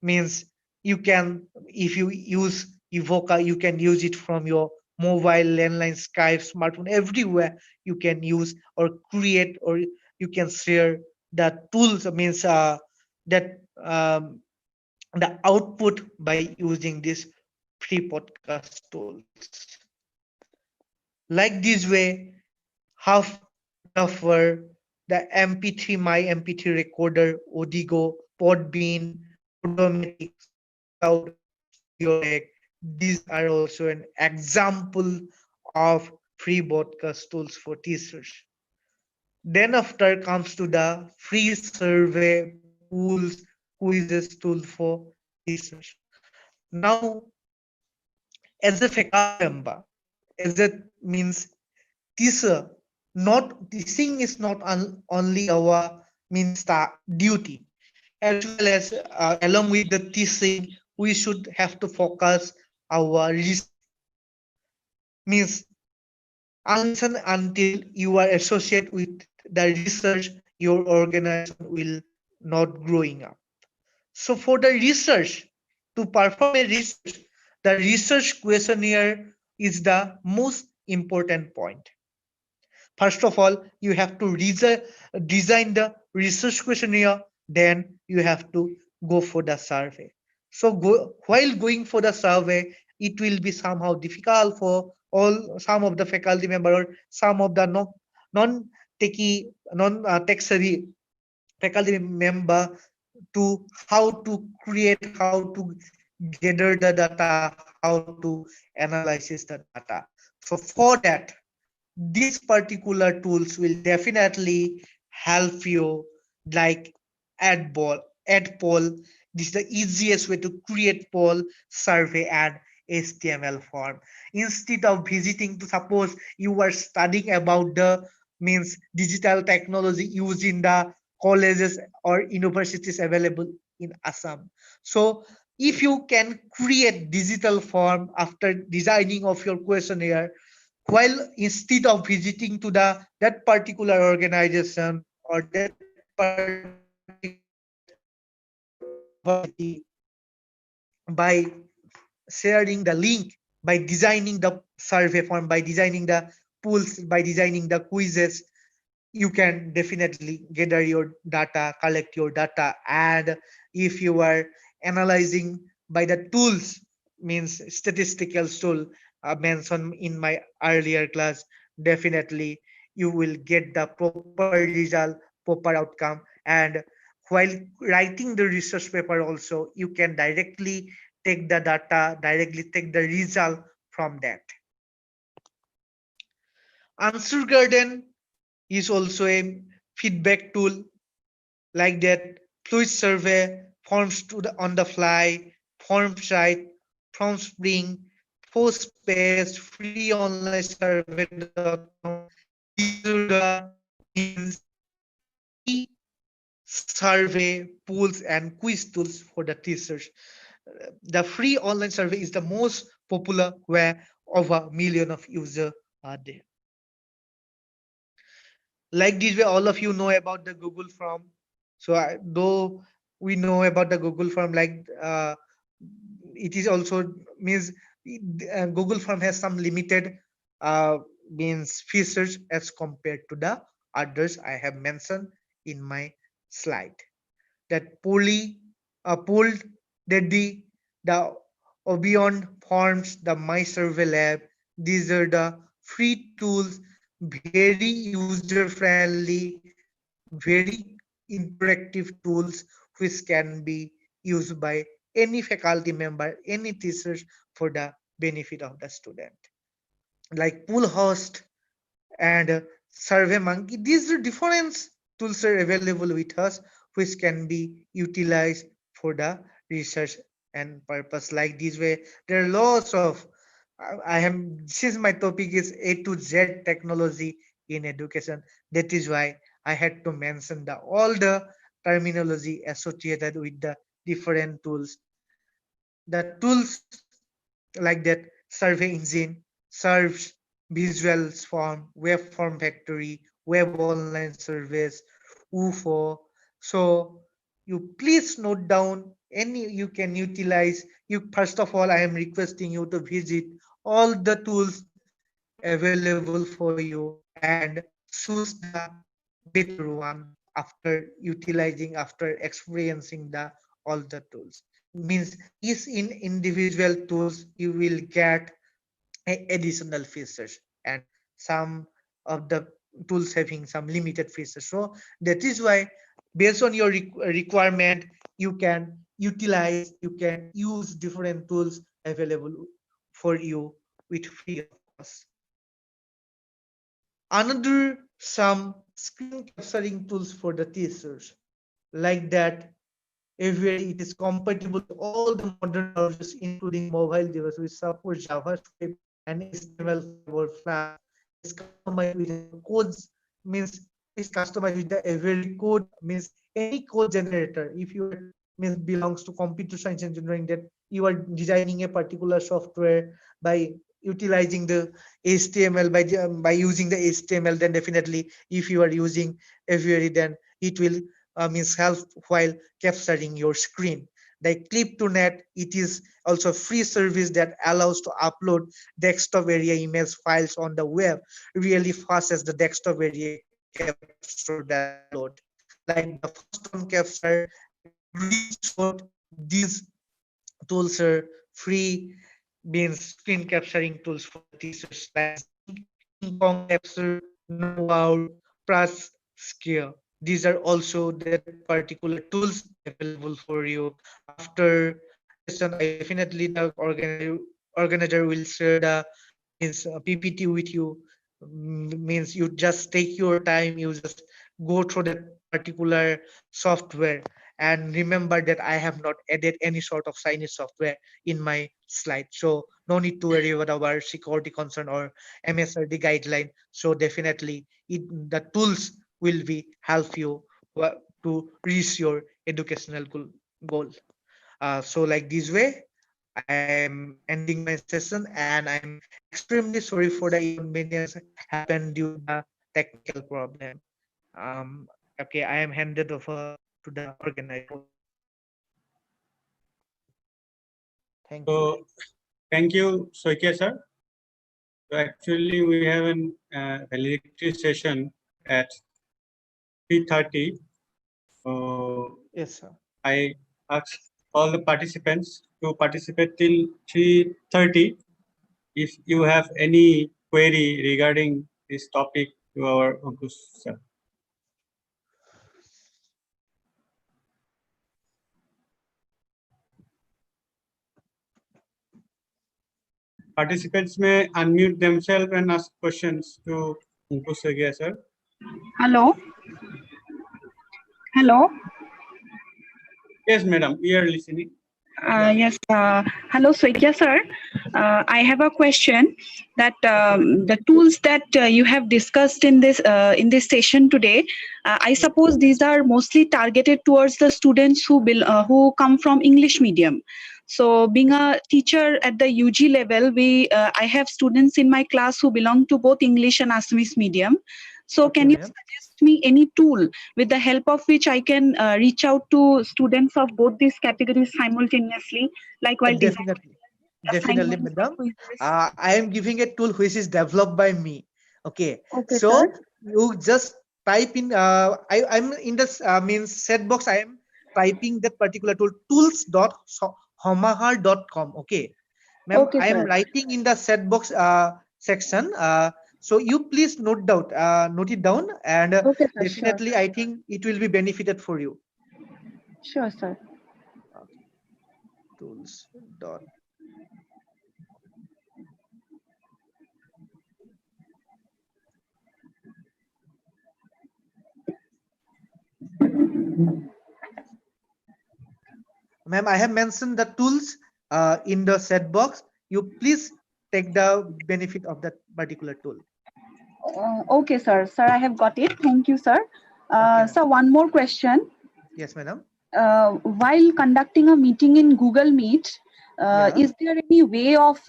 Means you can if you use Evoca, you can use it from your mobile, landline, Skype, smartphone, everywhere you can use or create or you can share the tools means that the output by using this free podcast tools. Like this way, half Duffer, the MP3 My MP3 recorder, Odigo, Podbean, Podomatic, SoundCloud, Studio Deck. These are also an example of free podcast tools for teachers. Then after comes to the free survey pools quizzes tool for teachers. Now as a faculty member, as a means teacher, not teaching is not only our means duty, as well as along with the teaching, we should have to focus our means unless and until you are associated with the research, your organization will not growing up. So for the research, to perform a research, the research questionnaire is the most important point. First of all, you have to design the research questionnaire, then you have to go for the survey. So while going for the survey, it will be somehow difficult for all some of the faculty member or some of the non-techie, non-tech savvy faculty member to how to create, how to gather the data, how to analyze the data. So for that, these particular tools will definitely help you, like add poll. This is the easiest way to create poll, survey, and HTML form. Instead of visiting to, suppose you are studying about the means digital technology used in the colleges or universities available in Assam. So if you can create digital form after designing of your questionnaire, while instead of visiting to the that particular organization or that particular university, by sharing the link, by designing the survey form, by designing the pools, by designing the quizzes, you can definitely gather your data, collect your data, and if you are analyzing by the tools, means statistical tool mentioned in my earlier class, definitely you will get the proper result, proper outcome. And while writing the research paper also, you can directly take the data, directly take the result from that. Answer Garden is also a feedback tool, like that fluid survey, forms to the on the fly, form site, from spring, post space, free online survey.com. These are the means free survey pools and quiz tools for the teachers. The free online survey is the most popular where over million of users are there. Like this way, all of you know about the Google form. So though we know about the Google form, like it is also means Google form has some limited uh, means features as compared to the others I have mentioned in my slide. That pulled the beyond forms, the my survey lab, these are the free tools, very user friendly, very interactive tools which can be used by any faculty member, any teachers, for the benefit of the student. Like pool host and survey monkey, these are different tools are available with us which can be utilized for the research and purpose. Like this way, there are lots of I am since my topic is A to Z technology in education, that is why I had to mention the all the terminology associated with the different tools. The tools like that survey engine, serves, visuals form, web form factory, web online service, UFO. So you please note down any you can utilize. You first of all, I am requesting you to visit all the tools available for you and choose the better one after utilizing, after experiencing the all the tools. Means each in individual tools you will get additional features, and some of the tools having some limited features. So that is why based on your requirement, you can utilize, you can use different tools available for you with free of cost. Another some screen capturing tools for the teachers, like that everywhere it is compatible to all the modern browsers, including mobile devices, which support JavaScript and HTML5 or Flash. It is customized with codes, means is customized with the every code, means any code generator. If you are, means belongs to computer science engineering, that you are designing a particular software by utilizing the HTML, by using the HTML, then definitely if you are using every, then it will means help while capturing your screen. The clip to net, it is also a free service that allows to upload desktop area image files on the web really fast as the desktop area capture that upload. Like the first one capture and screenshot, these tools are free, means screen capturing tools for the teachers like King Kong capture, Nowout, Press Scare. These are also that particular tools available for you. After session, I definitely the organizer will share the means PPT with you. Means you just take your time, you just go through that particular software, and remember that I have not added any sort of Chinese software in my slide, so no need to worry about our security concern or MSRD guideline. So definitely the tools will be help you to reach your educational goal. So like this way, I am ending my session, and I'm extremely sorry for the inconvenience happened due to the technical problem. Um, okay, I am handed over to the organizer. Thank you. So thank you, Saikia sir. So actually, we have an validity session at 3:30. So Yes, sir. I ask all the participants to participate till 3:30. If you have any query regarding this topic to our Ankur sir. Participants may unmute themselves and ask questions to Ankur Saikia sir. Hello. Hello. Yes, madam, we are listening. Yes. Hello, Saikia sir. I have a question that the tools that you have discussed in this session today, I suppose these are mostly targeted towards the students who come from English medium. So, being a teacher at the UG level, I have students in my class who belong to both English and Assamese medium. So, Okay, can you ma'am. suggest me any tool with the help of which I can reach out to students of both these categories simultaneously, like while designing Definitely. Definitely, assignments or madam. quizzes? I am giving a tool which is developed by me. Okay, Okay, sir. so you just type in. I'm in the means set box. I am typing that particular tool tools.homahar.com. Okay, ma'am. Okay, I am sir. writing in the set box section. So you please note it down, and Okay, sir. Sure. definitely I think it will be benefited for you. Sure, sir. Okay, tools dot. Ma'am, I have mentioned the tools in the set box. You please take the benefit of that particular tool. Okay, sir. Sir, I have got it. Thank you, sir. Okay, ma'am. So, one more question. Yes, madam. While conducting a meeting in Google Meet, Yeah. is there any way of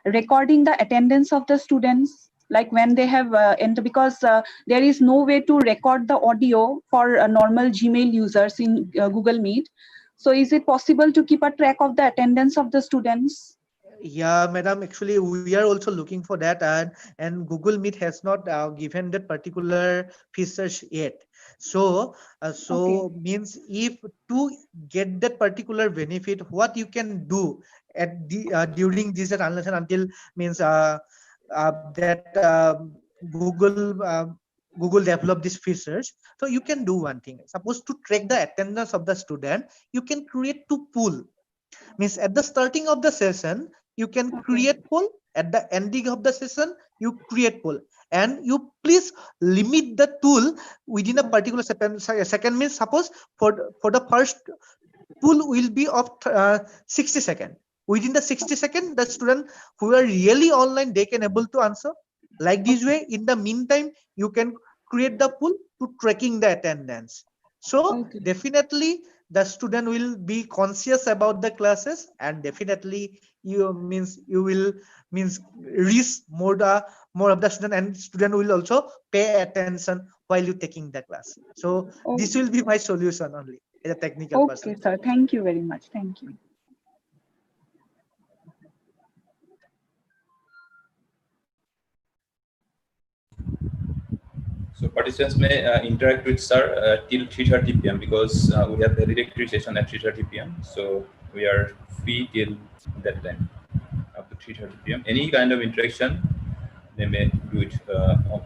recording the attendance of the students? Like when they have entered, because there is no way to record the audio for normal Gmail users in Google Meet. So, is it possible to keep a track of the attendance of the students? Yeah, madam. Actually, we are also looking for that, and Google Meet has not given that particular features yet. So, Okay. means if to get that particular benefit, what you can do at the during this unless and until means that Google Google develop these features. So you can do one thing. Suppose to track the attendance of the student, you can create two pool. Means at the starting of the session, you can Okay. create poll. At the ending of the session, you create poll. And you please limit the tool within a particular second. Second means suppose for the first pool will be of 60 seconds. Within the 60 seconds, the student who are really online, they can able to answer. Like this way, in the meantime, you can create the pool to tracking the attendance. So definitely the student will be conscious about the classes, and definitely you will reach more of the student, and student will also pay attention while you taking the class. So this will be my solution only as a technical person. Okay, sir. Thank you very much. Thank you. So participants may interact with sir till 3:30 p.m. because we have the directory session at 3:30 p.m. So we are free till that time, up to 3:30 p.m. Any kind of interaction, they may do it on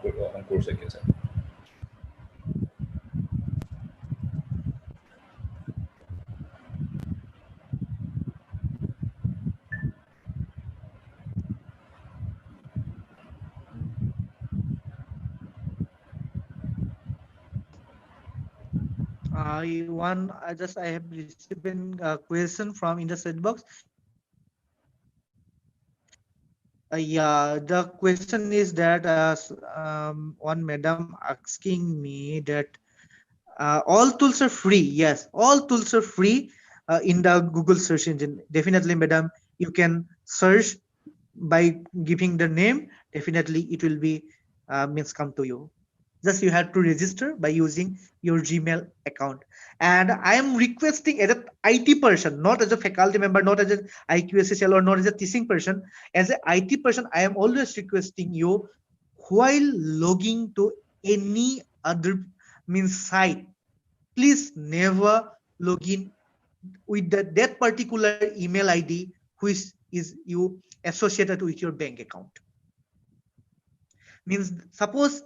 course, I guess. I have received a question from in the chat box. Yeah, the question is that one madam asking me that all tools are free. Yes, all tools are free in the Google search engine. Definitely, madam, you can search by giving the name. Definitely, it will be come to you. Just you have to register by using your Gmail account. And I am requesting as an IT person, not as a faculty member, not as an IQAC or not as a teaching person. As an IT person, I am always requesting you, while logging to any other site, please never log in with that particular email ID which is you associated with your bank account. Suppose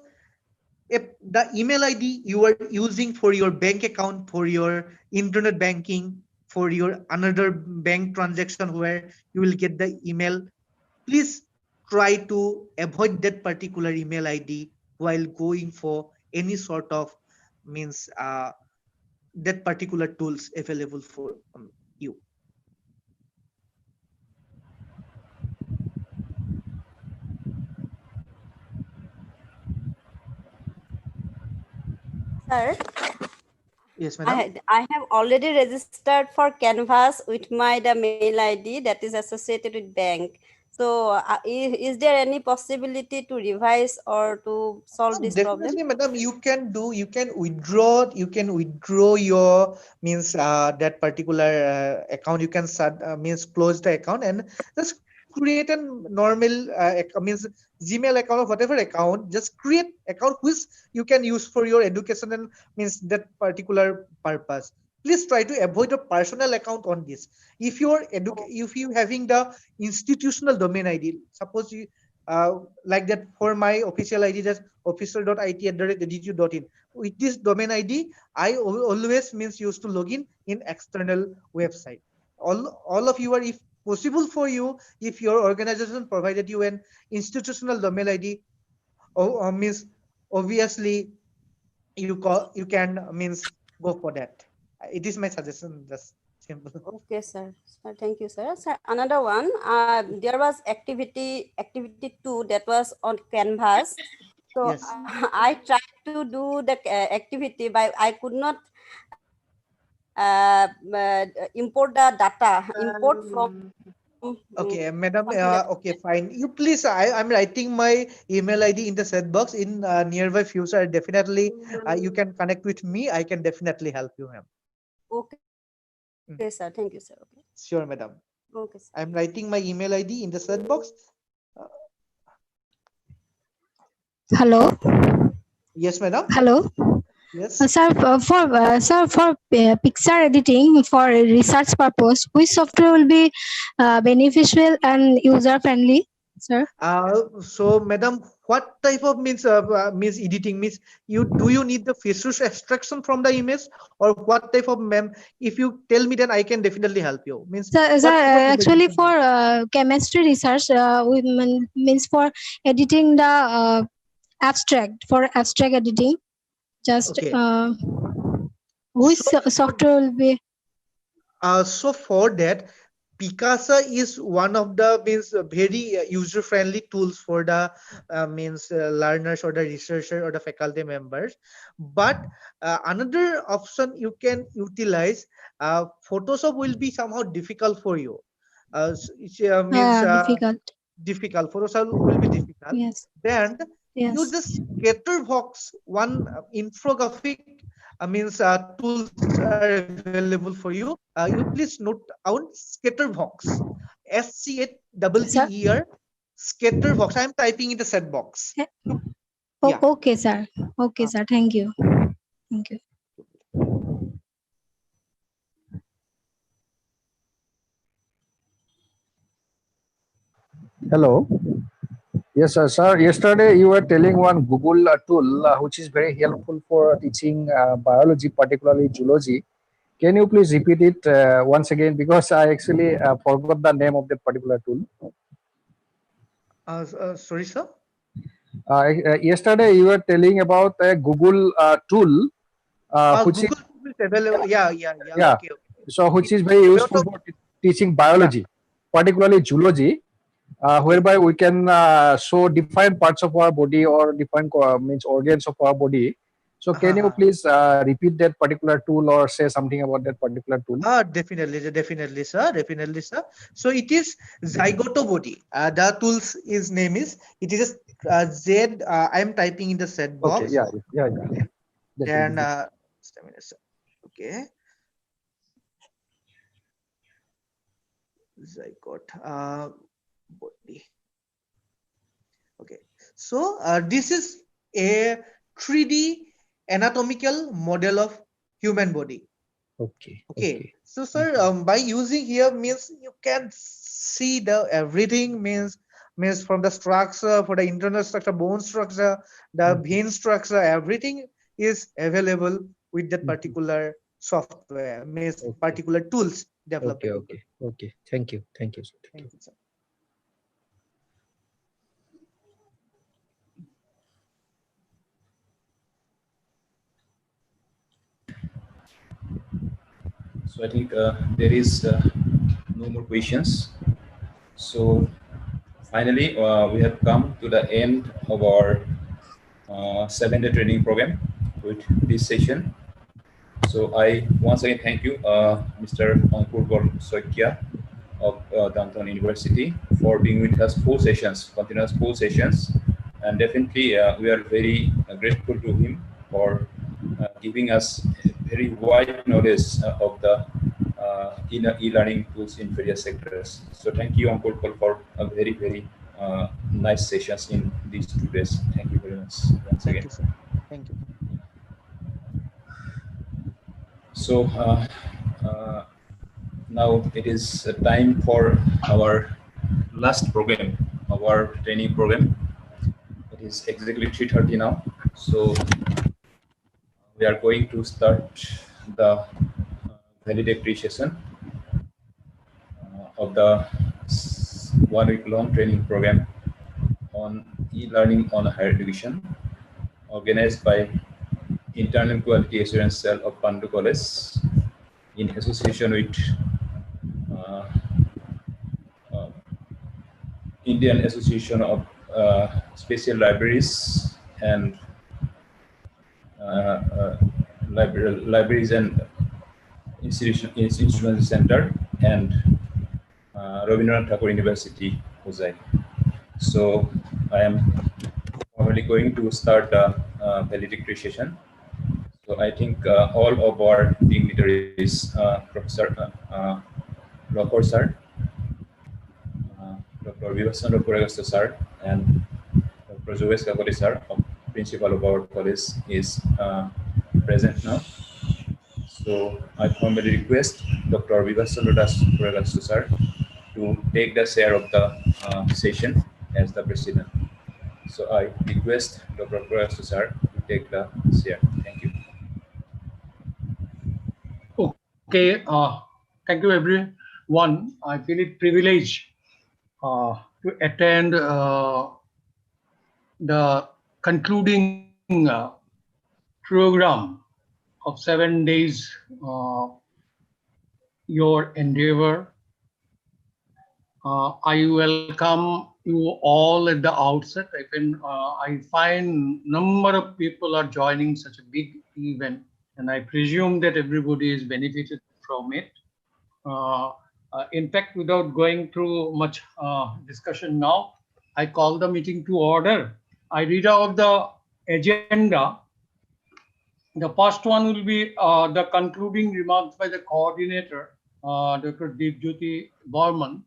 if the email ID you are using for your bank account, for your internet banking, for your another bank transaction where you will get the email, please try to avoid that particular email ID while going for any sort of that particular tools available for you. Sir, Yes, madam. I have already registered for Canvas with the mail ID that is associated with bank. So is there any possibility to revise or to solve this problem? Definitely, madam, you can withdraw your that particular account. You can close the account and just create a normal Gmail account or whatever account. Just create account which you can use for your education and that particular purpose. Please try to avoid a personal account on this. If you having the institutional domain ID, suppose you like that, for my official ID, just official.it@edu.in. With this domain ID, I always used to log in external website. All of you are, if possible for you, if your organization provided you an institutional domain ID, obviously you can go for that. It is my suggestion, just simple. Okay, sir. Thank you, sir. Sir, another one. There was activity 2 that was on Canvas. So Yes. I tried to do the activity, but I could not import the data. Import from. Okay, madam. Something like Okay, fine. You please, I'm writing my email ID in the chat box in nearby future. Definitely, you can connect with me. I can definitely help you, ma'am. Okay, sir. Thank you, sir. Okay. Sure, madam. Okay, sir. I'm writing my email ID in the chat box. Hello. Yes, madam. Hello. Yes. Sir, for picture editing for research purpose, which software will be beneficial and user friendly, sir? So, madam, what type of editing means? Do you need the features extraction from the image, or what type of, ma'am? If you tell me, then I can definitely help you. Sir, actually for chemistry research, means for editing the abstract, for abstract editing. Just Okay. which software will be? So for that, Picasa is one of the very user-friendly tools for the learners or the researcher or the faculty members. But another option you can utilize, Photoshop will be somehow difficult for you. Difficult. Difficult. Photoshop will be difficult. Yes. Then you Yes. just Scatterbox, one infographic tools are available for you. You please note down Scatterbox. Sir. SCATTER. Scatterbox. I am typing in the set box. Eh, Yeah. Okay, sir. Okay, sir. Thank you. Thank you. Hello. Yes, sir. Yesterday you were telling one Google tool which is very helpful for teaching biology, particularly zoology. Can you please repeat it once again? Because I actually forgot the name of that particular tool. Sorry, sir. Yesterday you were telling about a Google tool which is Google is available. Yeah, yeah, yeah. yeah, Okay, okay. so which It is is very a lot useful of, for teaching yeah. biology, particularly zoology. Okay. Whereby we can show different parts of our body or different means organs of our body. So can you please repeat that particular tool or say something about that particular tool? Definitely, sir. Definitely, sir. So it is Zygoto body. The tool's is name is. It is Z. I am typing in the set Okay, box. yeah, yeah, yeah. Okay. That will be Then good. just a minute, sir. Okay. Zygote body. Okay. So this is a 3D anatomical model of human body. Okay, Okay. okay. So sir, by using here means you can see the everything means from the structure, for the internal structure, bone structure, the vein structure, everything is available with that particular software, means Okay, particular tools developed by okay, Google. okay, okay. Thank you, thank you, sir. Thank you. Thank you, sir. So I think there is no more questions. So finally, we have come to the end of our 7-day training program with this session. So I once again thank you, Mr. Ankur Pan Saikia of Downtown University for being with us 4 sessions, continuous 4 sessions. And definitely we are very grateful to him for giving us a very wide knowledge of the e-learning tools in various sectors. So thank you, Ankur, for a very, very nice sessions in these 2 days. Thank you very much once Thank again. you, sir. Thank you. So now it is time for our last program, our training program. It is exactly 3:30 now. So we are going to start the valedictory session of the 1-week long training program on e-learning on higher education, organized by Internal Quality Assurance Cell of Pandu College in association with uh, uh, Indian Association of Special Libraries and libraries and institution center and Rabindranath Tagore University, Hosai. So I am formally going to start the valedictory session. So I think all of our dignitaries, Professor Lokor sir, Dr. Vivaschandra Puragastu sir, and Dr. Joves Kakori sir, principal of our college, is present now. So I formally request Dr. Vivaschandra Puragastu sir to take the chair of the session as the president. So I request Dr. Puragastu sir to take the chair. Thank you. Okay, thank you everyone. I feel it privilege to attend the concluding program of 7 days your endeavor. I welcome you all at the outset. I find number of people are joining such a big event, and I presume that everybody is benefited from it. In fact, without going through much discussion now, I call the meeting to order. I read out the agenda. The first one will be the concluding remarks by the coordinator, Dr. Deepjyoti Barman.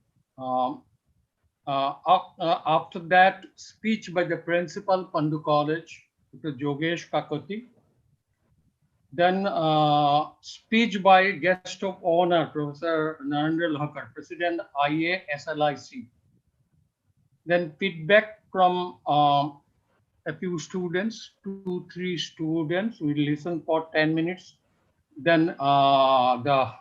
After that, speech by the principal, Pandu College, Dr. Jogesh Kakoti. Then speech by guest of honor, Professor Narendra Lahakar, President IASLIC. Then feedback from a few students, 2-3 students. We listen for 10 minutes. Then the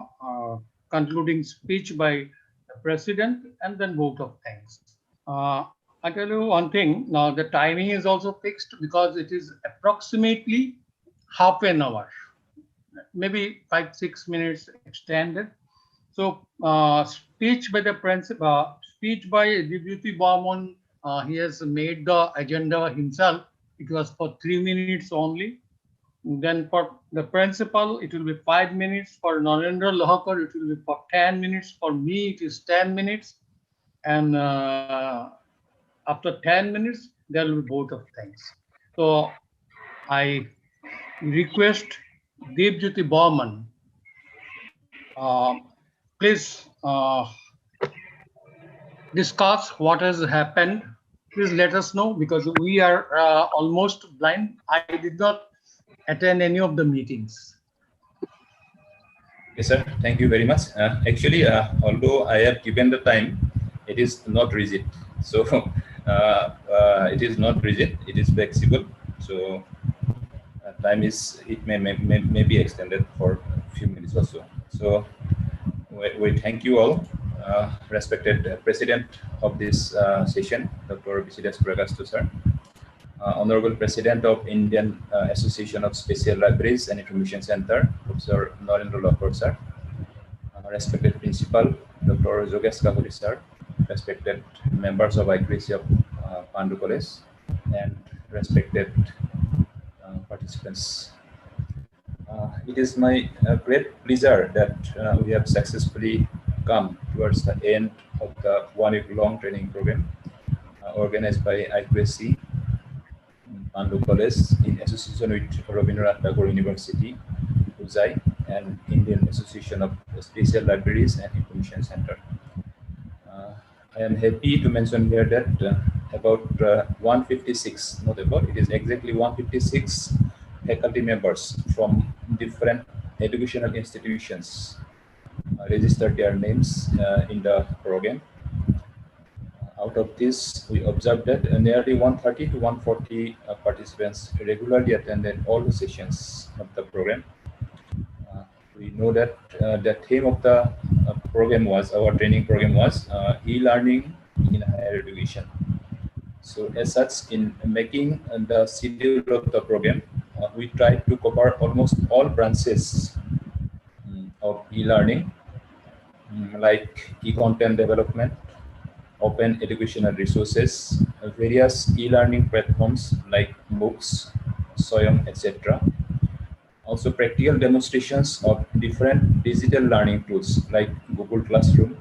concluding speech by the president, and then vote of thanks. I tell you one thing, now the timing is also fixed because it is approximately half an hour, maybe 5-6 minutes extended. So speech by the principal, speech by Deepjyoti Barman, he has made the agenda himself. It was for 3 minutes only. Then for the principal, it will be 5 minutes. For Narendra Lahakar, it will be for 10 minutes. For me, it is 10 minutes. And after 10 minutes, there will be vote of thanks. So I request Deepjyoti Barman, please discuss what has happened. Please let us know, because we are almost blind. I did not attend any of the meetings. Yes, sir. Thank you very much. Actually, although I have given the time, it is not rigid. So it is not rigid. It is flexible. So time is, it may be extended for a few minutes or so. So we thank you all, respected President of this session, Dr. Visidas Pragastu, sir. Honorable President of Indian Association of Special Libraries and Information Center, Professor Narendra Lahakar, sir. Respected Principal, Dr. Jogesh Kakoti, sir. Respected members of IQAC of Pandu College, and respected participants. It is my great pleasure that we have successfully come towards the end of the one-week-long training program organized by IQAC, Pandu College, in association with Rabindranath Tagore University, Ujai, and Indian Association of Special Libraries and Information Center. I am happy to mention here that about 156, not about, it is exactly 156 faculty members from different educational institutions registered their names in the program. Out of this, we observed that nearly 130 to 140 participants regularly attended all the sessions of the program. We know that the theme of the program was, our training program was e-learning in higher education. So as such, in making the schedule of the program, we tried to cover almost all branches of e-learning, like e-content development, open educational resources, various e-learning platforms like MOOCs, Soyam, etc. Also practical demonstrations of different digital learning tools like Google Classroom,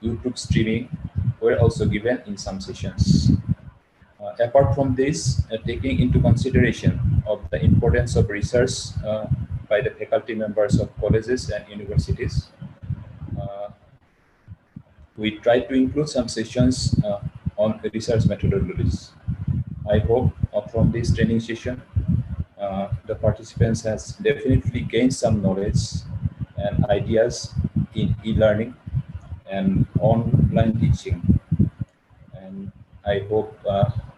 YouTube streaming were also given in some sessions. Apart from this, taking into consideration of the importance of research by the faculty members of colleges and universities, we try to include some sessions on research methodologies. I hope from this training session, the participants has definitely gained some knowledge and ideas in e-learning and online teaching. And I hope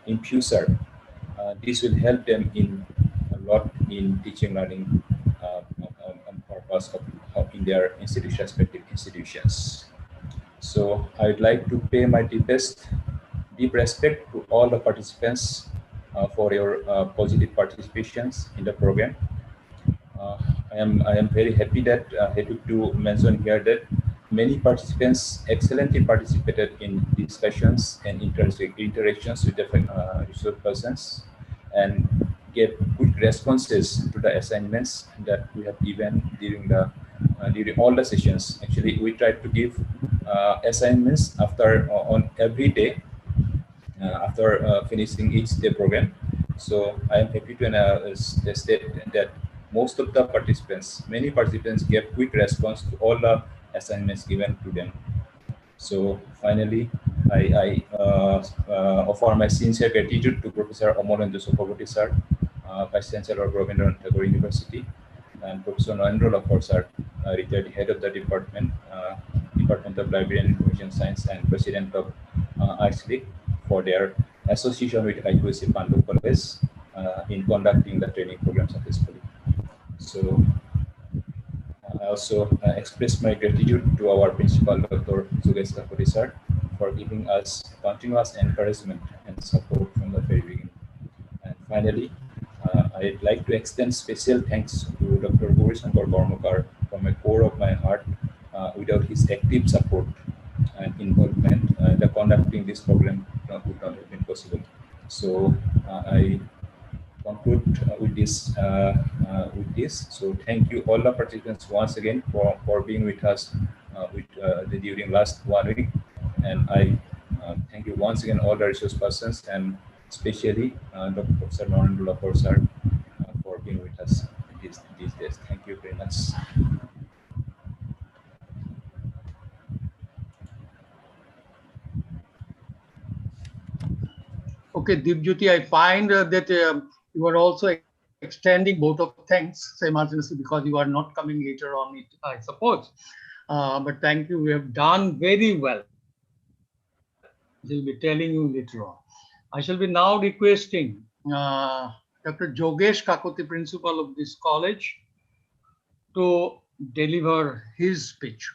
in future, this will help them in a lot in teaching learning purpose of in their respective institutions. So I would like to pay my deep respect to all the participants for your positive participations in the program. I am very happy to mention here that many participants excellently participated in discussions and interactions with the resource persons and gave good responses to the assignments that we have given during all the sessions. Actually, we tried to give assignments after on every day after finishing each day program. So I am happy to state that most of the participants, many participants gave quick response to all the assignments given to them. So finally, I offer my sincere gratitude to Professor Amarendra Chakraborty sir, Vice Chancellor of Rabindranath Tagore University, and Professor Narendra Lakhar sir, retired head of the Department of Library and Information Science and President of IQAC, for their association with IQAC Pandu College in conducting the training program successfully. So I also express my gratitude to our principal, Dr. Jogesh Kakoti sir, for giving us continuous encouragement and support from the very beginning. And finally, I'd like to extend special thanks to Dr. Gauri-Shankar Karmakar from the core of my heart. Without his active support and involvement, the conducting this program would not have been possible. So I conclude with this. So thank you all the participants once again for being with us during last 1 week, and I thank you once again all the resource persons, and especially Dr. Professor Narendra Lakhar sir for being with us these days. Thank you very much. Okay, Deepjyoti, I find that you are also extending both of thanks simultaneously because you are not coming later on it, I suppose. But thank you, we have done very well. I will be telling you later on. I shall be now requesting Dr. Jogesh Kakoti, principal of this college, to deliver his speech.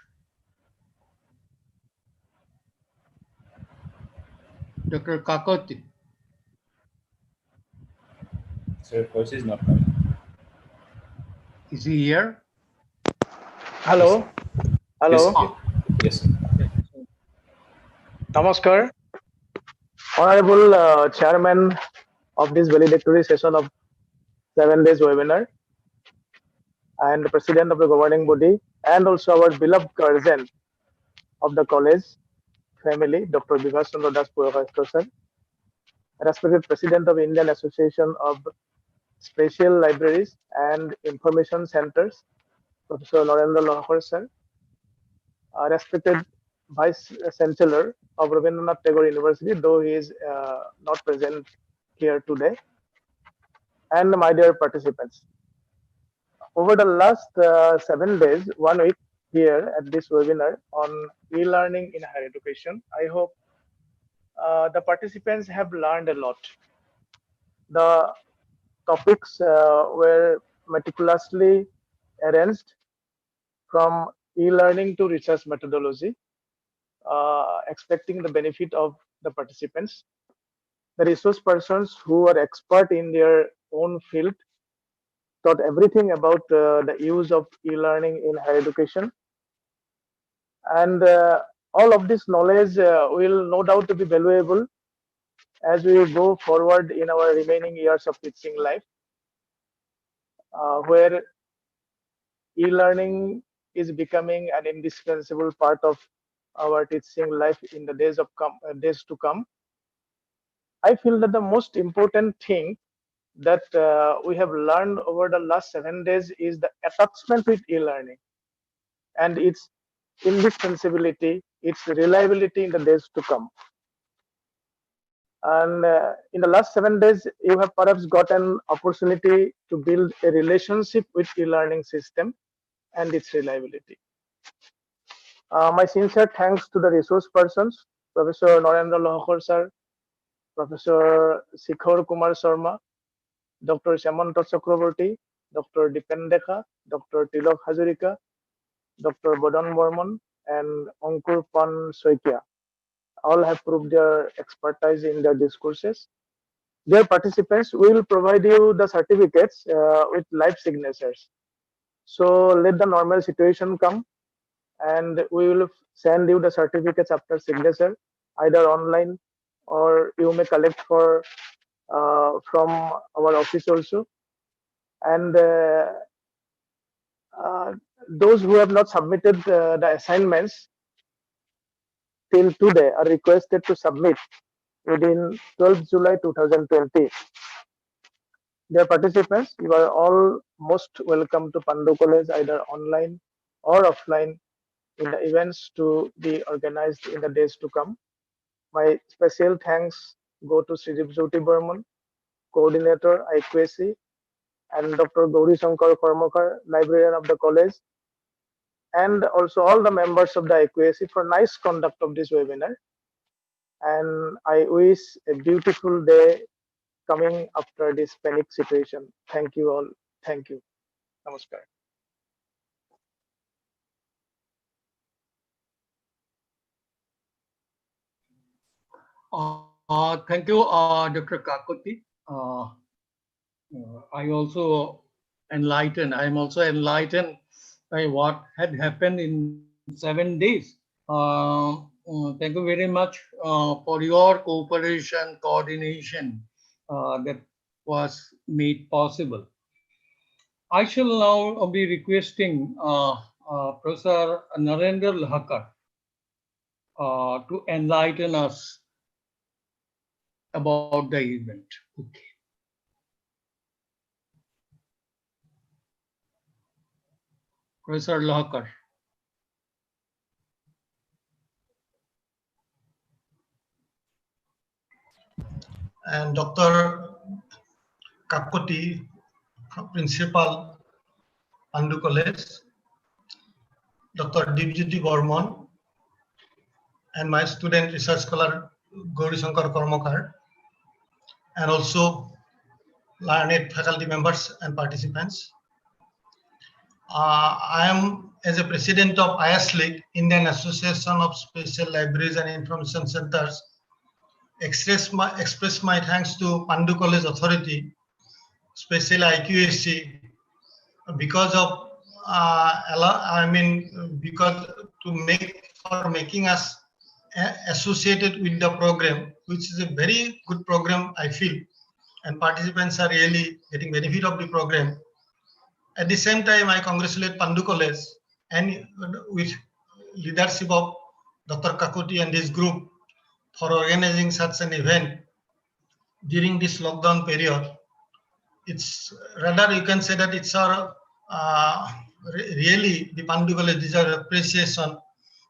Dr. Kakoti. Sir, voice is not coming. Is he here? Hello. Hello. Yes, yes. Namaskar. Honorable Chairman of this valedictory session of 7 days webinar, and the President of the governing body, and also our beloved guardian of the college family, Dr. Bibhas Chandra Das Puravasto sir, respected President of Indian Association of Special Libraries and Information Centers, Professor Narendra Lakhar sir, respected Vice Chancellor of Rabindranath Tagore University, though he is not present here today, and my dear participants. Over the last 7 days, 1 week here at this webinar on e-learning in higher education, I hope the participants have learned a lot. The topics were meticulously arranged, from e-learning to research methodology, expecting the benefit of the participants. The resource persons who are expert in their own field taught everything about the use of e-learning in higher education. And all of this knowledge will no doubt be valuable as we go forward in our remaining years of teaching life, where e-learning is becoming an indispensable part of our teaching life in the days to come. I feel that the most important thing that we have learned over the last 7 days is the attachment with e-learning and its indispensability, its reliability in the days to come. And in the last 7 days, you have perhaps got an opportunity to build a relationship with e-learning system and its reliability. My sincere thanks to the resource persons, Professor Narendra Lakhar sir, Professor Shikhar Kumar Sharma, Dr. Samanta Chakraborty, Dr. Dipendekha, Dr. Tilak Hazarika, Dr. Bodan Borman, and Ankur Pan Saikia. All have proved their expertise in their discourses. Dear participants, we will provide you the certificates with live signatures. So let the normal situation come, and we will send you the certificates after signature, either online or you may collect from our office also. And those who have not submitted the assignments till today are requested to submit within 12th July 2020. Dear participants, you are all most welcome to Pandu College either online or offline in the events to be organized in the days to come. My special thanks go to Sri Jyoti Burman, Coordinator IQAC, and Dr. Gauri Shankar Karmakar, Librarian of the college, and also all the members of the IQAC for nice conduct of this webinar. And I wish a beautiful day coming after this panic situation. Thank you all. Thank you. Namaskar. Thank you, Dr. Kakoti. I also I am also enlightened by what had happened in 7 days. Thank you very much for your cooperation, coordination that was made possible. I shall now be requesting Professor Narendra Lahakar to enlighten us about the event. Okay. Professor Lahakar. And Dr. Kakoti, Principal, Pandu College, Dr. Dibjyoti Burman, and my student research scholar Gauri Shankar Karmakar, and also learned faculty members and participants. I am as a president of IASLIC, Indian Association of Special Libraries and Information Centers, express my thanks to Pandu College Authority, especially IQAC, because of because for making us associated with the program, which is a very good program, I feel, and participants are really getting benefit of the program. At the same time, I congratulate Pandu College and with leadership of Dr. Kakoti and this group for organizing such an event during this lockdown period. It's rather, you can say that it's our really the Pandu College deserve appreciation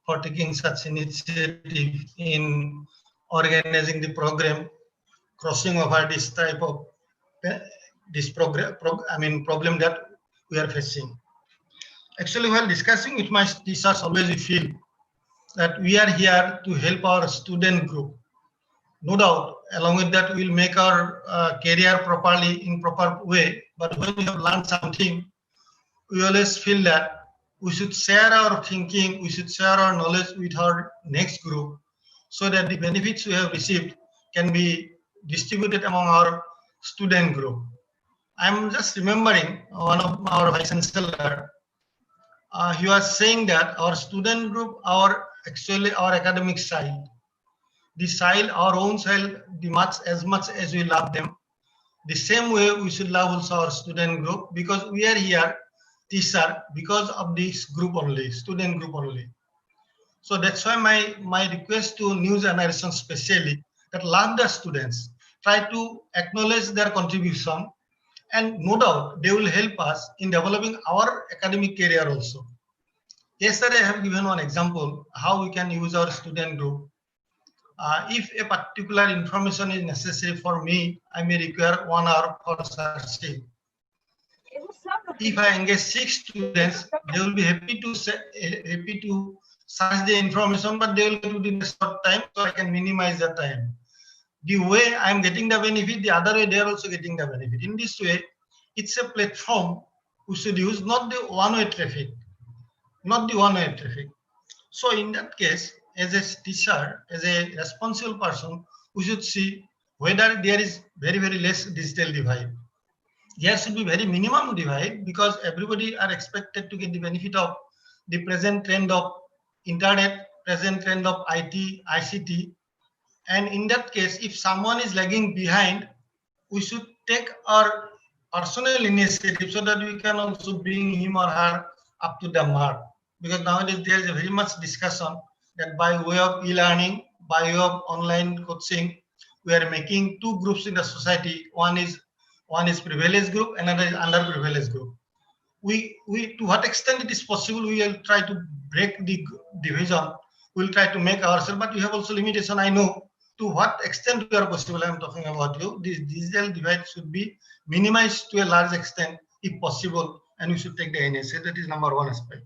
for taking such initiative in organizing the program, crossing over this type of problem that we are facing. Actually, while discussing with my teachers, always we feel that we are here to help our student group. No doubt, along with that, we'll make our career properly in proper way. But when we have learned something, we always feel that we should share our thinking, we should share our knowledge with our next group, so that the benefits we have received can be distributed among our student group. I'm just remembering one of our vice chancellor. He was saying that our student group, our academic side, our own child, as much as we love them, the same way we should love also our student group, because we are here, teacher, because of this group only, student group only. So that's why my request to new generation, especially, that love the students, try to acknowledge their contribution, and no doubt they will help us in developing our academic career also. Yesterday, I have given one example how we can use our student group. If a particular information is necessary for me, I may require 1 hour for searching. If I engage 6 students, they will be happy to search the information, but they will get within a short time, so I can minimize the time. The way I am getting the benefit, the other way they are also getting the benefit. In this way, it's a platform we should use, not the one-way traffic, So in that case, as a teacher, as a responsible person, we should see whether there is very, very less digital divide. there should be very minimum divide, because everybody are expected to get the benefit of the present trend of internet, present trend of IT, ICT. And in that case, if someone is lagging behind, we should take our personal initiative so that we can also bring him or her up to the mark. Because nowadays there is a very much discussion that by way of e-learning, by way of online coaching, we are making two groups in the society. One is privileged group, another is underprivileged group. We to what extent it is possible, we will try to break the division. We'll try to make ourselves, but we have also limitation. I know to what extent we are possible. I'm talking about you. This digital divide should be minimized to a large extent if possible, and we should take the NSA. That is number one aspect.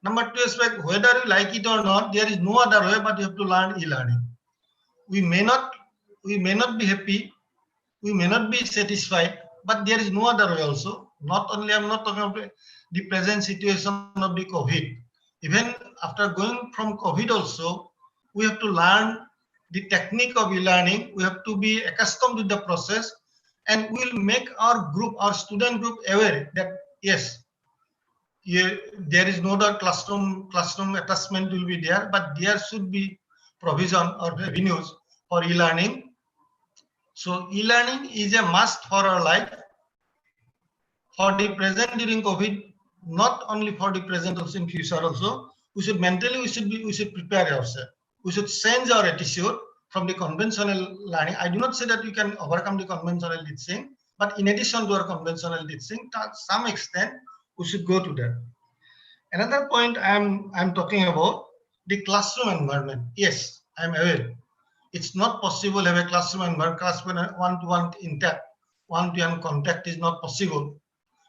Number two aspect, whether you like it or not, there is no other way but you have to learn e-learning. We may not be happy, we may not be satisfied, but there is no other way also. Not only, I'm not talking about the present situation of the COVID. Even after going from COVID also, we have to learn the technique of e-learning. We have to be accustomed to the process, and we'll make our group, our student group aware that yes, there is no doubt classroom attachment will be there, but there should be provision or avenues for e-learning. So e-learning is a must for our life, for the present during COVID, not only for the present, also in future also. We should mentally, we should prepare ourselves. We should change our attitude from the conventional learning. I do not say that we can overcome the conventional teaching, but in addition to our conventional teaching, to some extent, we should go to that. Another point I'm talking about, the classroom environment. Yes, I'm aware. It's not possible to have a classroom environment, one-to-one intact, one-to-one contact is not possible.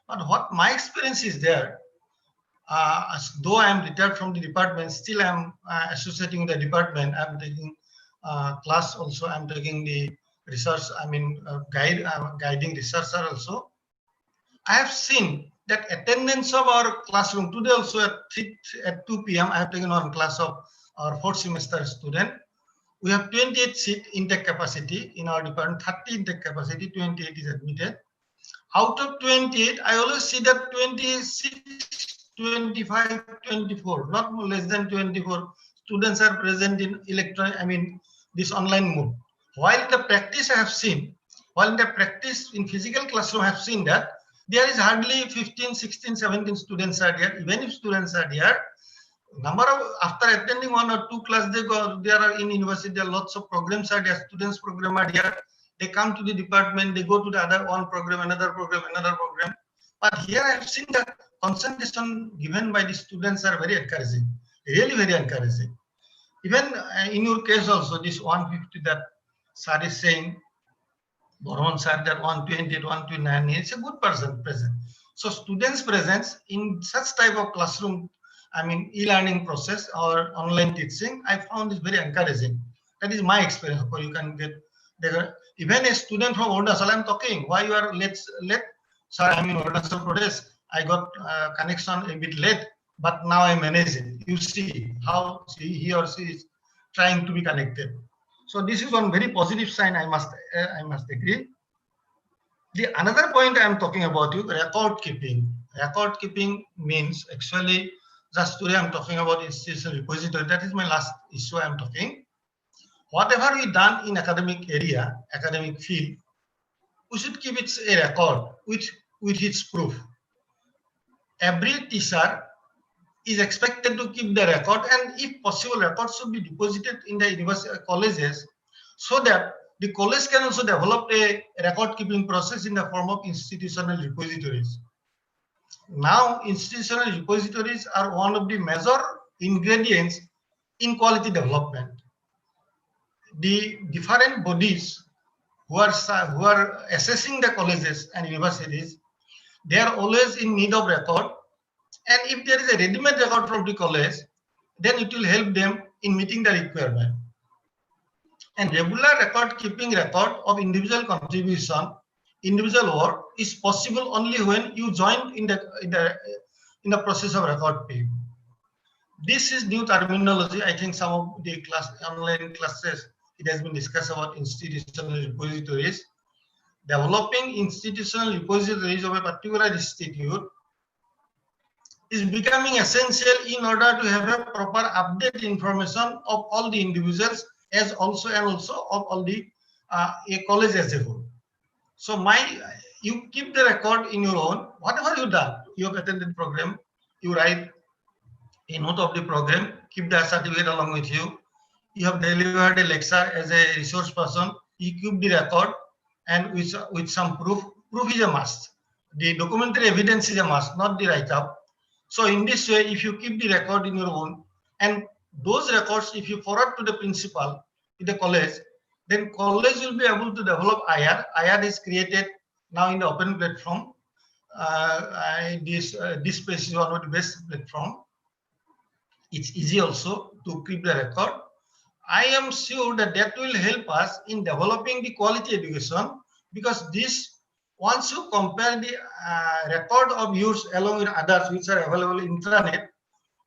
But what my experience is there, though I am retired from the department, still I am associating with the department. I'm taking class also. I'm taking the research. Guiding researcher also. I have seen that attendance of our classroom today also at 2 p.m. I have taken one class of our fourth semester student. We have 28 seat intake capacity in our department, 30 intake capacity, 28 is admitted. Out of 28, I always see that 26, 25, 24, not less than 24 students are present in this online mode. While in the practice I have seen, in physical classroom I have seen that there is hardly 15, 16, 17 students are there. Even if students are there, after attending one or two classes, there are in university, there are lots of programs are there, students program are there. They come to the department, they go to the other one program, another program. But here I have seen that concentration given by the students are very encouraging, really very encouraging. Even in your case also, this 150 that sir is saying, Borman sir, that 128, 129, it's a good person present. So students' presence in such type of classroom, e-learning process or online teaching, I found is very encouraging. That is my experience. You can get there. Even a student from Arunachal, I'm talking, why you are late? Sir, I'm in Arunachal Pradesh. I got connection a bit late, but now I manage it. You see how he or she is trying to be connected. So this is one very positive sign. I must agree. The another point I am talking about you, record keeping. Record keeping means actually just today I'm talking about institutional repository. That is my last issue I'm talking. Whatever we done in academic area, academic field, we should keep it a record with its proof. Every teacher is expected to keep the record, and if possible, records should be deposited in the university colleges so that the college can also develop a record keeping process in the form of institutional repositories. Now, institutional repositories are one of the major ingredients in quality development. The different bodies who are assessing the colleges and universities, they are always in need of record. And if there is a ready-made record from the college, then it will help them in meeting the requirement. And regular keeping record of individual contribution, individual work is possible only when you join in the process of record keeping. This is new terminology. I think some of the online classes, it has been discussed about institutional repositories. developing institutional repositories of a particular institute is becoming essential in order to have a proper update information of all the individuals as also of all the a college as a whole. So you keep the record in your own, whatever you done, you have attended program, you write a note of the program, keep the certificate along with you. You have delivered a lecture as a resource person, you keep the record and with some proof. Proof is a must. The documentary evidence is a must, not the write-up. So in this way, if you keep the record in your own, and those records, if you forward to the principal in the college, then college will be able to develop IR. IR is created now in the open platform. This space is one of the best platform. It's easy also to keep the record. I am sure that will help us in developing the quality education, because this, once you compare the record of yours along with others which are available in internet,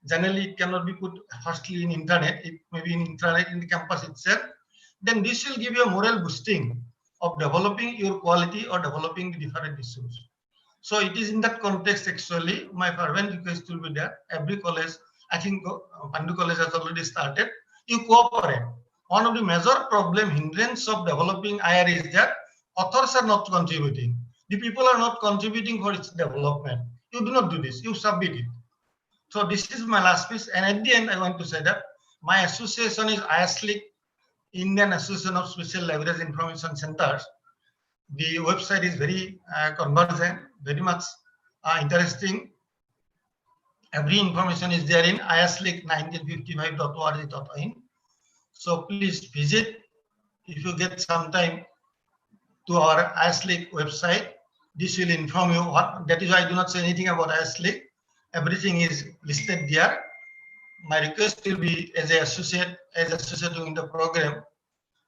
generally it cannot be put firstly in internet, it may be in internet in the campus itself, then this will give you a moral boosting of developing your quality or developing the different issues. So it is in that context actually my fervent request will be that every college, I think Pandu College has already started, you cooperate. One of the major problem hindrance of developing IR is that authors are not contributing. The people are not contributing for its development. You do not do this, you submit it. So this is my last piece, and at the end I want to say that my association is ISLIC, Indian Association of Special Libraries Information Centers. The website is very convergent, very much interesting. Every information is there in islic1955.org.in. So please visit if you get some time to our ISLIC website. This will inform you what, that is why I do not say anything about ISLIC. Everything is listed there. My request will be as associate doing the program,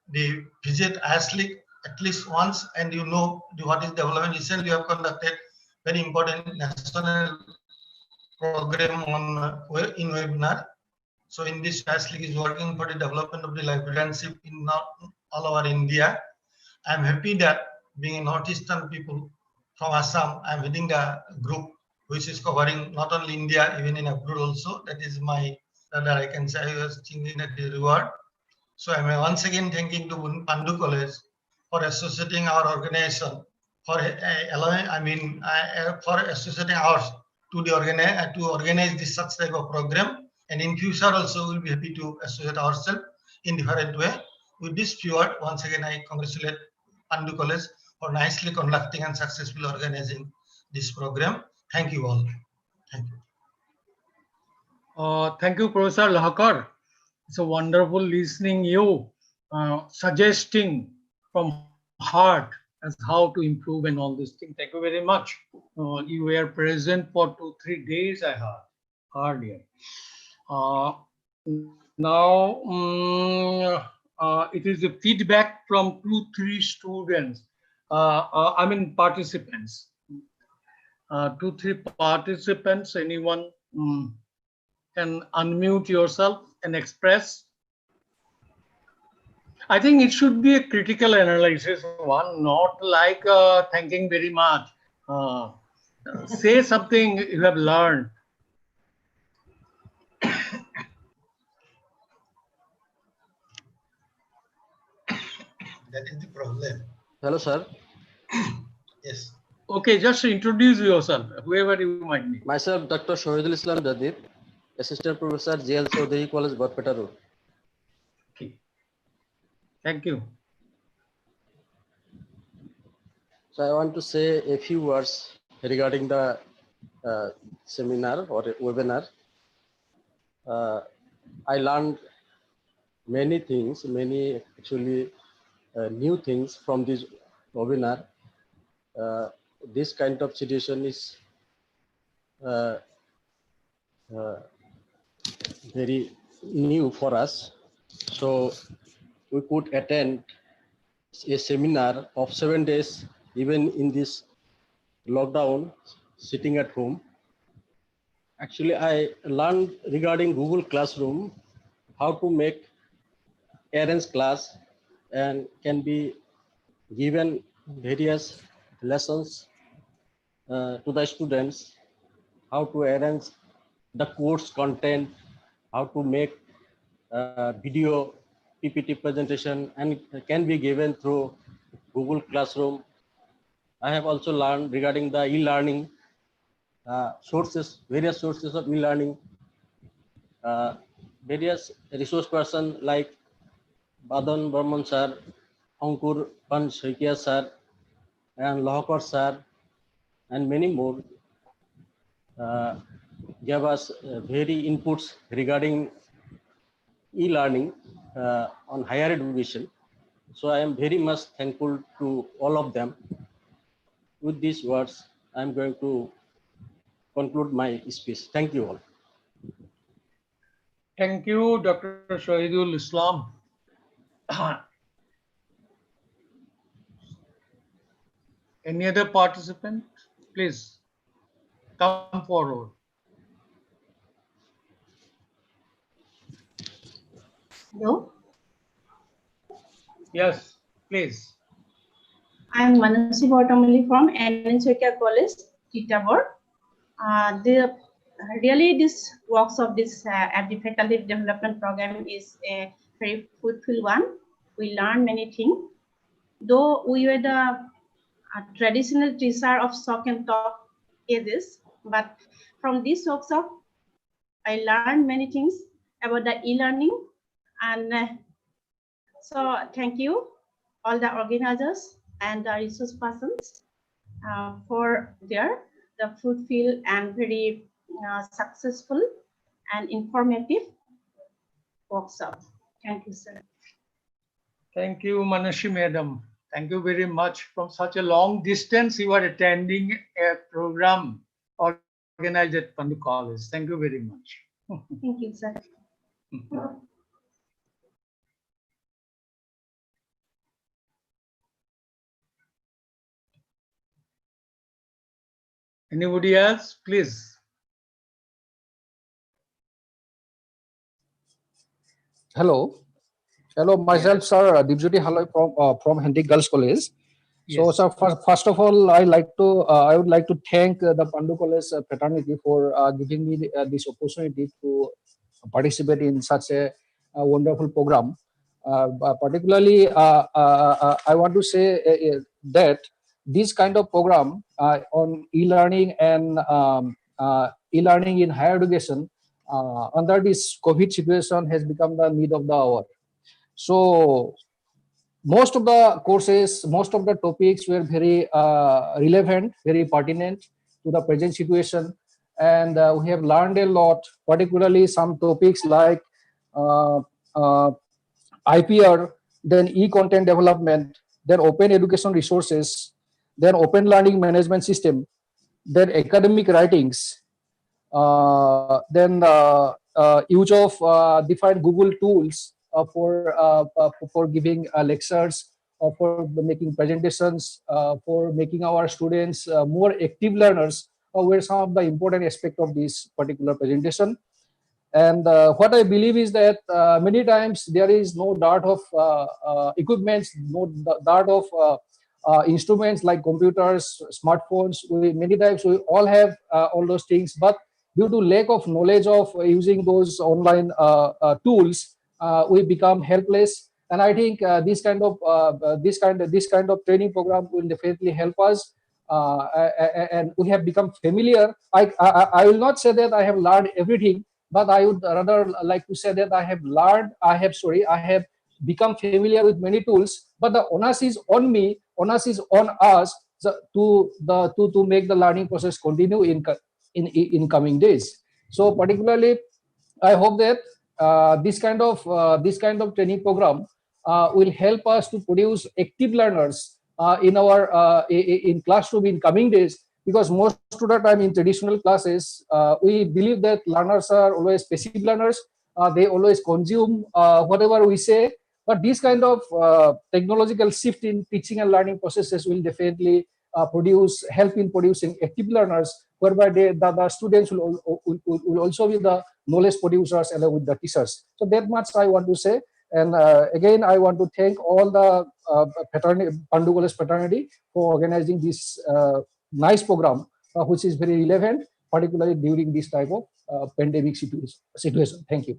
they visit ISLIC at least once and you know what is development. Recently we have conducted very important national program on in webinar. So in this, ISLIC is working for the development of the librarianship in all over India. I'm happy that being a northeastern people from Assam, I'm heading a group which is covering not only India, even in abroad also. That is my, that I can say I was thinking that the reward. So I'm once again thanking to Pandu College for associating our organization, for allowing, for associating ours to the organize this such type of program. And in future also we'll be happy to associate ourselves in different way. With this few words, once again I congratulate Pandu College for nicely conducting and successfully organizing this program. Thank you all. Thank you. Thank you, Professor Lahakar. It's a wonderful listening you suggesting from heart as how to improve and all these things. Thank you very much. You were present for 2-3 days, I heard here. Now it is the feedback from 2-3 students. Participants. 2-3 participants. Anyone can unmute yourself and express. I think it should be a critical analysis one, not like thanking very much. Say something you have learned. That is the problem. Hello, sir. Yes. Okay, just introduce yourself, whoever you might be. Myself, Dr. Shohidul Islam Jadid, Assistant Professor, JL Chaudhary College, Barpeta Road. Okay. Thank you. So I want to say a few words regarding the seminar or webinar. I learned many things, actually new things from this webinar. This kind of situation is very new for us. So we could attend a seminar of 7 days, even in this lockdown, sitting at home. Actually, I learned regarding Google Classroom, how to make parents class and can be given various lessons to the students, how to arrange the course content, how to make video PPT presentation, and can be given through Google Classroom. I have also learned regarding the e-learning sources, various sources of e-learning, various resource person like Badan Burman sir, Ankur Pan Saikia sir, and Lohakar sir, and many more gave us very inputs regarding e-learning on higher education. So I am very much thankful to all of them. With these words, I am going to conclude my speech. Thank you all. Thank you, Dr. Shahidul Islam. Any other participant? Please come forward. Hello, Yes, please. I am Manasi Bottomali from NN Saikia College, Tittabor. Really, this workshop, this at the faculty development program is a very fruitful one. We learn many things. Though we were the traditional teacher of shock and talk ages, but from this workshop, I learned many things about the e-learning, and so thank you all the organizers and the resource persons for the fruitful and very successful and informative workshop. Thank you, sir. Thank you, Manashi Madam. Thank you very much. From such a long distance, you are attending a program organized at Pandu College. Thank you very much. Thank you, sir. Anybody else, please? Hello. Hello, myself, sir, Dibjoti Haloi from Hendrik Girls College. So, Yes. sir, first of all, I would like to thank the Pandu College fraternity for giving me this opportunity to participate in such a wonderful program. Particularly, I want to say that this kind of program on e-learning and e-learning in higher education under this COVID situation has become the need of the hour. So most of the courses, most of the topics were very relevant, very pertinent to the present situation. And we have learned a lot, particularly some topics like uh, uh, IPR, then e-content development, then open education resources, then open learning management system, then academic writings, then use of different Google tools for giving lectures, or for making presentations, for making our students more active learners, were some of the important aspects of this particular presentation. And what I believe is that many times there is no dearth of equipments, no dearth of instruments like computers, smartphones. Many times we all have all those things, but due to lack of knowledge of using those online tools, we become helpless. And I think this kind of training program will definitely help us. And we have become familiar. I will not say that I have learned everything, but I would rather like to say that I have become familiar with many tools, but the onus is on me, onus is on us to make the learning process continue in coming days. So particularly, I hope that this kind of training program will help us to produce active learners in classroom in coming days. Because most of the time in traditional classes, we believe that learners are always passive learners. They always consume whatever we say. But this kind of technological shift in teaching and learning processes will definitely help in producing active learners, whereby the students will also be the knowledge producers along with the teachers. So that much I want to say. And again, I want to thank all the Pandu College fraternity for organizing this nice program, which is very relevant, particularly during this type of pandemic situation. Thank you.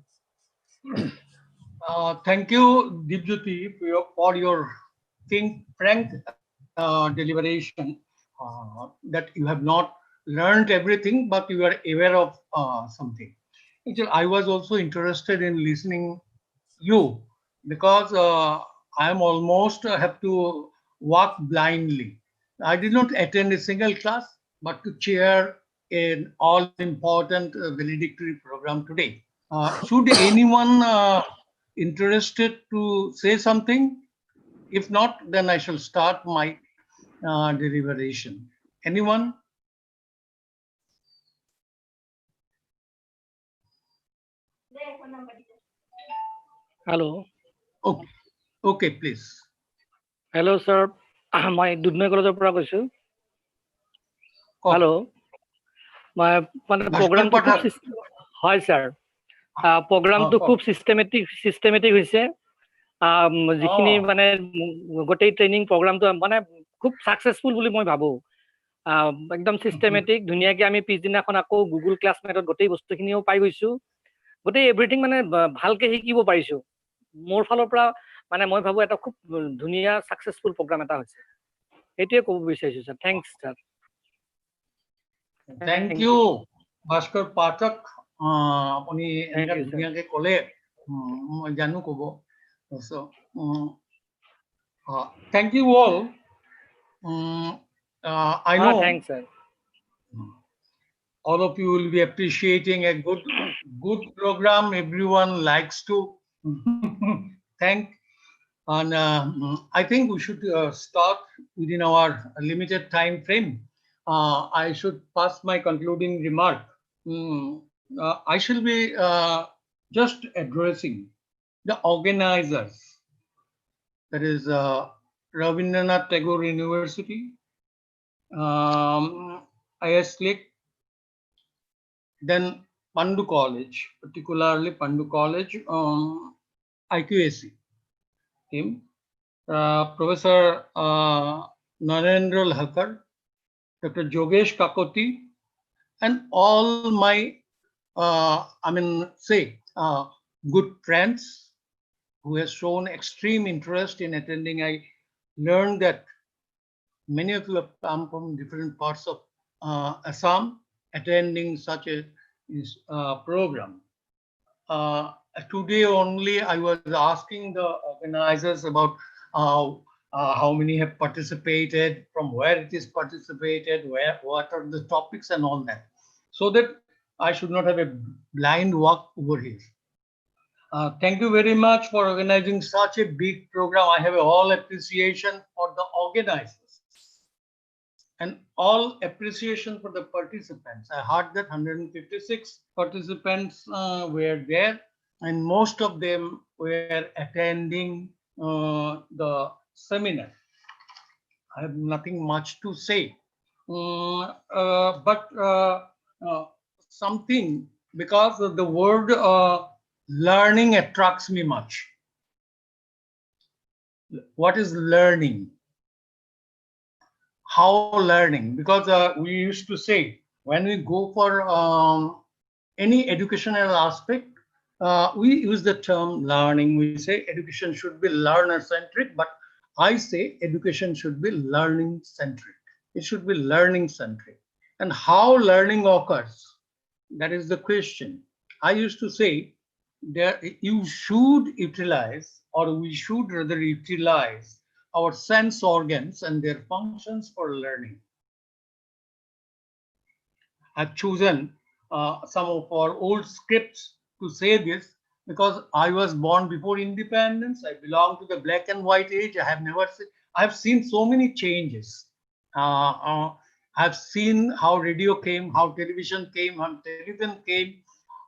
Thank you, Dibjyoti, for your frank deliberation, that you have not learned everything, but you are aware of something. Actually, I was also interested in listening you, because I am almost have to walk blindly. I did not attend a single class, but to chair an all-important valedictory program today. Should anyone interested to say something? If not, then I shall start my deliberation. Anyone? Hello. Okay. Okay, please. Hello, sir. My Dudnoi College পৰা কৈছো. Hello. My program to খুব হয় sir. প্ৰগ্ৰামটো খুব systematic হৈছে। যিখিনি মানে গোটেই training প্ৰগ্ৰামটো মানে খুব সাকসেসফুল বুলি মই ভাবো। একদম systematic, ধুনীয়াকৈ আমি পিছদিনাখন আকৌ গুগল ক্লাছমেটত গোটেই বস্তুখিনিও পাই গৈছো। গোটেই এভৰিথিং মানে ভালকে শিকিব পাৰিছো। মোৰ ফালৰ পৰা মানে মই ভাবো এটা খুব ধুনীয়া সাকসেসফুল প্ৰগ্ৰাম এটা হৈছে। এটোৱে ক'ব বিচাৰিছো sir. Thanks sir. Thank you, Bhaskar Pathak. আপুনি এনেকা ধুনীয়াকে ক'লে মই জানো ক'ব। So, thank you all. I know thanks, sir. All of you will be appreciating a good program. Everyone likes to thank. And I think we should start within our limited time frame. I should pass my concluding remark. I shall be just addressing the organizers. That is Rabindranath Tagore University, IQAC, then Pandu College, particularly Pandu College, IQAC team, Professor Narendra Lahkar, Dr. Jogesh Kakoti, and all my, good friends who has shown extreme interest in attending. I learned that many of you have come from different parts of Assam attending such a program. Today only I was asking the organizers about how many have participated, from where it is participated, what are the topics and all that, so that I should not have a blind walk over here. Thank you very much for organizing such a big program. I have all appreciation for the organizers and all appreciation for the participants. I heard that 156 participants were there, and most of them were attending the seminar. I have nothing much to say, but something, because the word learning attracts me much. What is learning? How learning? Because we used to say, when we go for any educational aspect, we use the term learning. We say education should be learner-centric, but I say education should be learning-centric. It should be learning-centric. And how learning occurs, that is the question. I used to say that you should utilize, or we should rather utilize, our sense organs and their functions for learning. I've chosen some of our old scripts to say this because I was born before independence. I belong to the black and white age. I've seen so many changes. I've seen how radio came, how television came, how television came,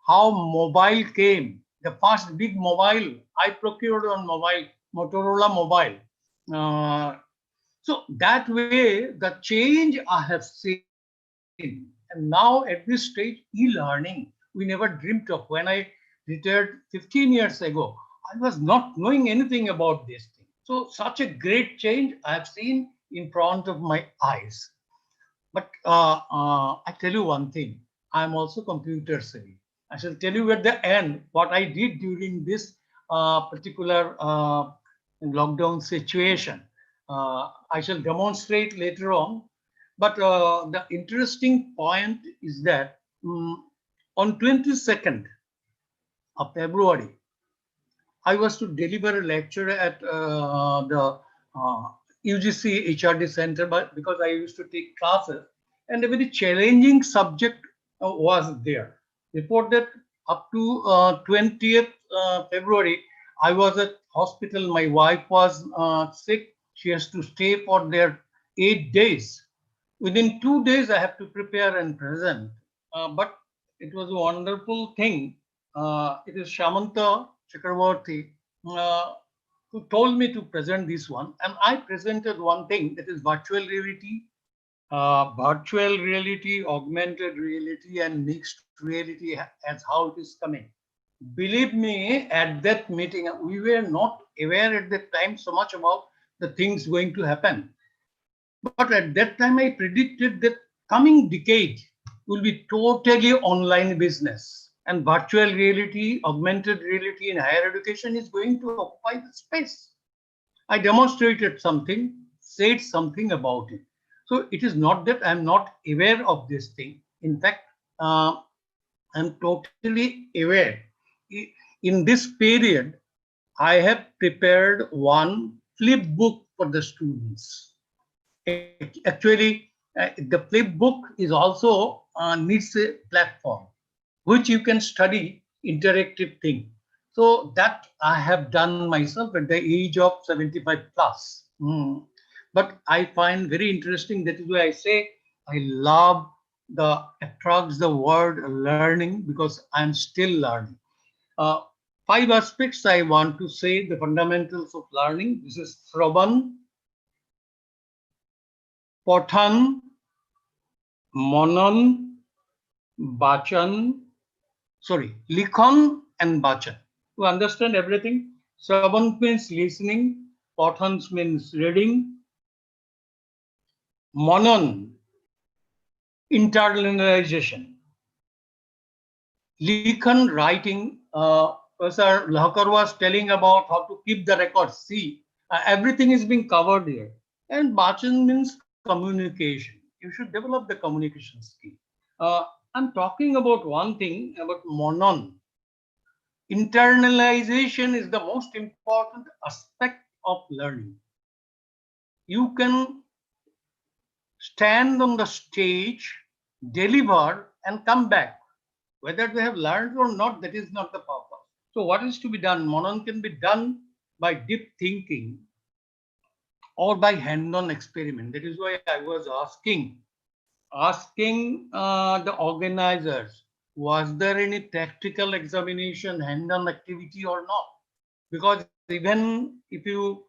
how mobile came. The first big mobile I procured on mobile, Motorola mobile. So that way, the change I have seen. And now at this stage, e-learning, we never dreamt of. When I retired 15 years ago, I was not knowing anything about this thing. So such a great change I have seen in front of my eyes. But I tell you one thing, I'm also computer savvy. I shall tell you at the end what I did during this particular lockdown situation. I shall demonstrate later on. But the interesting point is that on 22nd of February, I was to deliver a lecture at the UGC HRD Center, but because I used to take classes, and a very challenging subject was there. Before that, up to 20th February, I was at hospital. My wife was sick. She has to stay for their 8 days. Within 2 days, I have to prepare and present. But it was a wonderful thing. It is Shamanta Chakravarti who told me to present this one, and I presented one thing, that is virtual reality, augmented reality, and mixed reality as how it is coming. Believe me, at that meeting, we were not aware at that time so much about the things going to happen. But at that time, I predicted that coming decade will be totally online business, and virtual reality, augmented reality in higher education is going to occupy the space. I demonstrated something, said something about it. So it is not that I'm not aware of this thing. In fact, I'm totally aware. In this period, I have prepared one flip book for the students. Actually, the flip book is also needs a platform which you can study interactive thing. So that I have done myself at the age of 75 plus. But I find very interesting. That is why I say I love the attracts the word learning, because I'm still learning. 5 aspects I want to say, the fundamentals of learning. This is Shravan, Pathan, Manan, Likhan and Bachan. You understand everything? Shravan means listening, Pathan means reading, Manan, internalization, Likhan, writing. Professor Lahkar was telling about how to keep the records. See, everything is being covered here. And Bachan means communication. You should develop the communication skill. I'm talking about one thing about Manan. Internalization is the most important aspect of learning. You can stand on the stage, deliver, and come back. Whether they have learned or not, that is not the purpose. So what is to be done? Manan can be done by deep thinking or by hand-on experiment. That is why I was asking the organizers, was there any practical examination, hand-on activity or not? Because even if you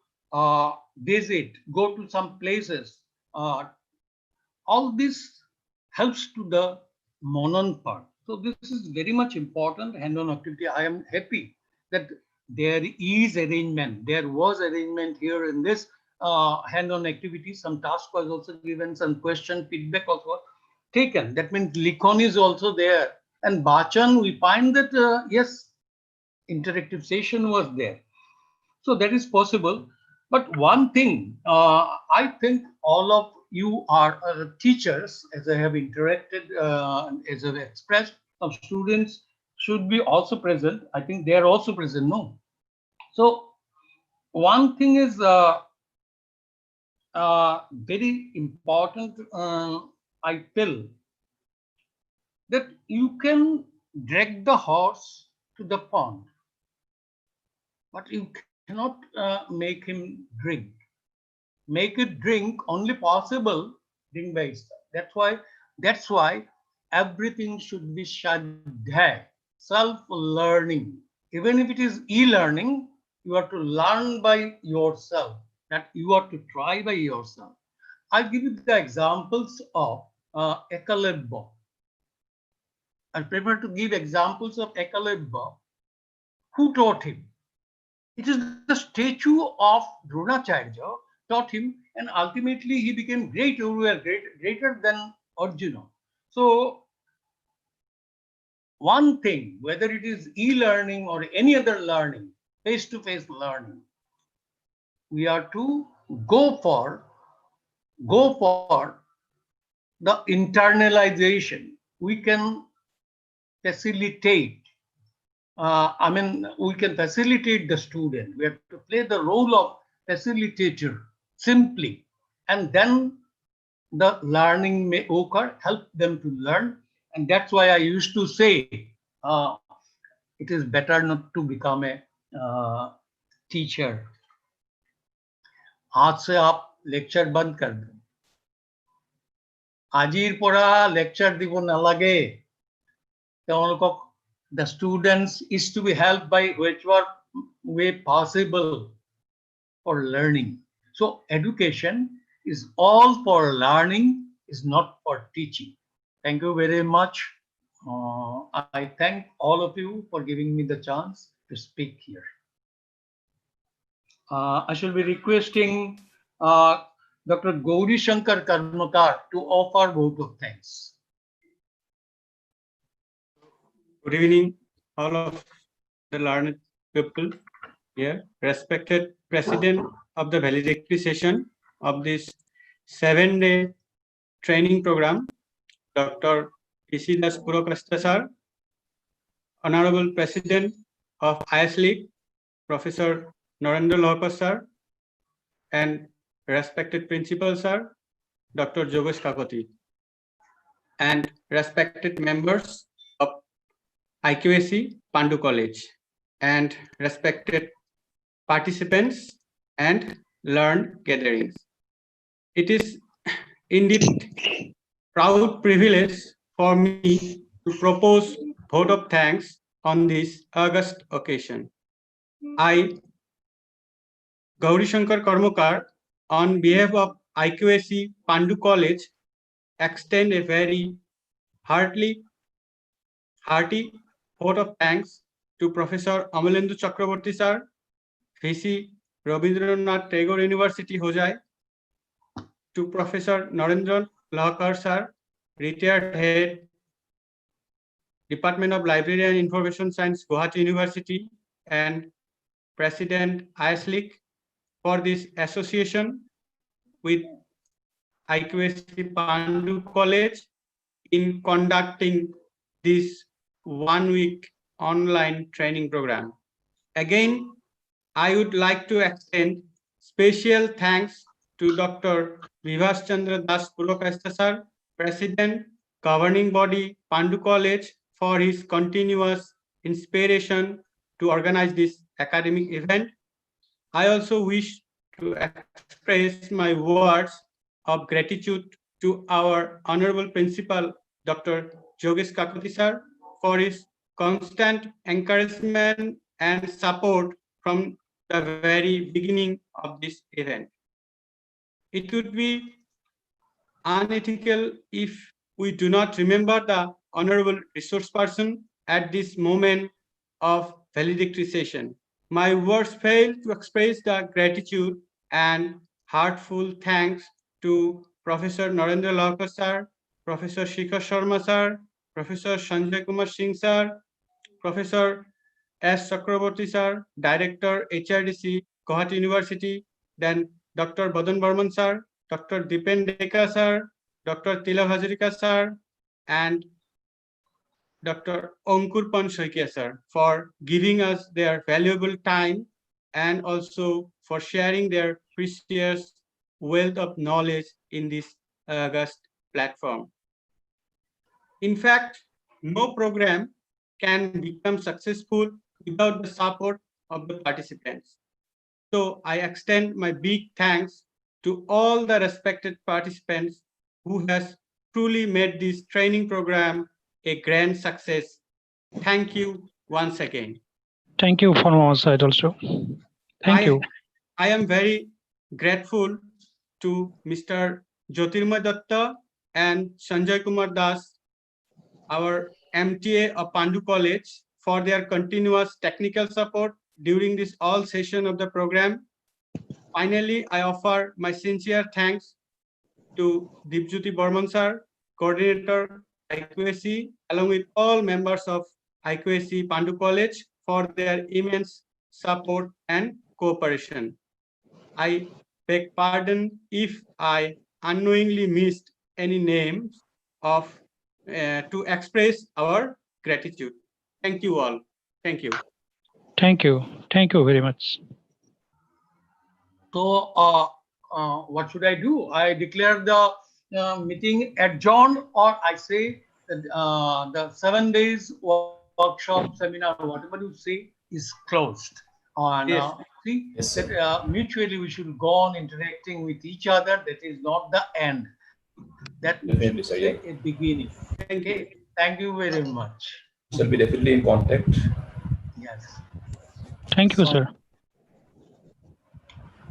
visit, go to some places, all this helps to the Manan part. So this is very much important, hand-on activity. I am happy that there is arrangement. There was arrangement here in this hand-on activity. Some task was also given, some question, feedback also taken. That means Likhan is also there. And Bachan, we find that, yes, interactive session was there. So that is possible. But one thing, I think all of you are teachers, as I have interacted, as I've expressed, some students should be also present. I think they are also present, no? So one thing is very important, I feel, that you can drag the horse to the pond, but you cannot make him drink. Make it drink only possible drink by itself. That's why everything should be shadhai, self-learning. Even if it is e-learning, you have to learn by yourself. That you have to try by yourself. I'll give you the examples of Ekalebba. I prefer to give examples of Ekalebba. Who taught him? It is the statue of Dronacharya taught him, and ultimately he became greater than Arjuna. So one thing, whether it is e-learning or any other learning, face-to-face learning, we are to go for the internalization. We can facilitate. We can facilitate the student. We have to play the role of facilitator simply, and then the learning may occur, help them to learn. And that's why I used to say, it is better not to become a teacher. आज से आप lecture बंद कर दें, আজিৰ পৰা lecture দিব নালাগে, তেওঁলোকক the students is to be helped by whichever way possible for learning. So education is all for learning, is not for teaching. Thank you very much. I thank all of you for giving me the chance to speak here. I shall be requesting Dr. Gauri Shankar Karmakar to offer vote of thanks. Good evening, all of the learned people here. Respected President of the valedictory session of this 7-day training program, Dr. P.C. Das Purokasta sir, Honorable President of ISLIC, Professor Narendra Lohkar sir, and respected Principal sir, Dr. Jogesh Kakoti, and respected members of IQAC Pandu College, and respected participants and learned gatherings. It is indeed proud privilege for me to propose vote of thanks on this August occasion. I, Gauri Shankar Karmakar, on behalf of IQAC Pandu College, extend a very hearty vote of thanks to Professor Amalendu Chakraborty sir, VC Rabindranath Tagore University, Hojai, to Professor Narendra Lohkar sir, retired head, Department of Library and Information Science, Guwahati University, and President ISLIC, for this association with IQAC Pandu College in conducting this 1-week online training program. Again, I would like to extend special thanks to Dr. Vivas Chandra Das Purokasta sir, President, Governing Body, Pandu College, for his continuous inspiration to organize this academic event. I also wish to express my words of gratitude to our Honorable Principal, Dr. Jogesh Kakoti sir, for his constant encouragement and support from the very beginning of this event. It would be unethical if we do not remember the honorable resource person at this moment of valedictory session. My words fail to express the gratitude and heartful thanks to Professor Narendra Lohkar sir, Professor Shikhar Sharma sir, Professor Sanjay Kumar Singh sir, Professor S. Chakraborty sir, Director HRDC, Guwahati University, then Dr. Badan Barman sir, Dr. Dipen Deka sir, Dr. Tilak Hazarika sir, and Dr. Ankur Pan Saikia sir, for giving us their valuable time and also for sharing their precious wealth of knowledge in this August platform. In fact, no program can become successful without the support of the participants. So I extend my big thanks to all the respected participants who has truly made this training program a grand success. Thank you once again. Thank you from our side also. Thank you. I am very grateful to Mr. Jyotirmoy Datta and Sanjay Kumar Das, our MTA of Pandu College, for their continuous technical support, during this all session of the program. Finally, I offer my sincere thanks to Dipjyoti Burman sir, coordinator IQAC, along with all members of IQAC Pandu College for their immense support and cooperation. I beg pardon if I unknowingly missed any names of to express our gratitude. Thank you all. Thank you. Thank you. Thank you very much. So, what should I do? I declare the meeting adjourned, or I say that the 7 days workshop, seminar, whatever you say, is closed. And Yes. see Yes, that mutually we should go on interacting with each other. That is not the end. That we Definitely, should sir, say yeah. a beginning. Okay. Thank you very much. Shall be definitely in contact. Yes. Thank you, So- sir.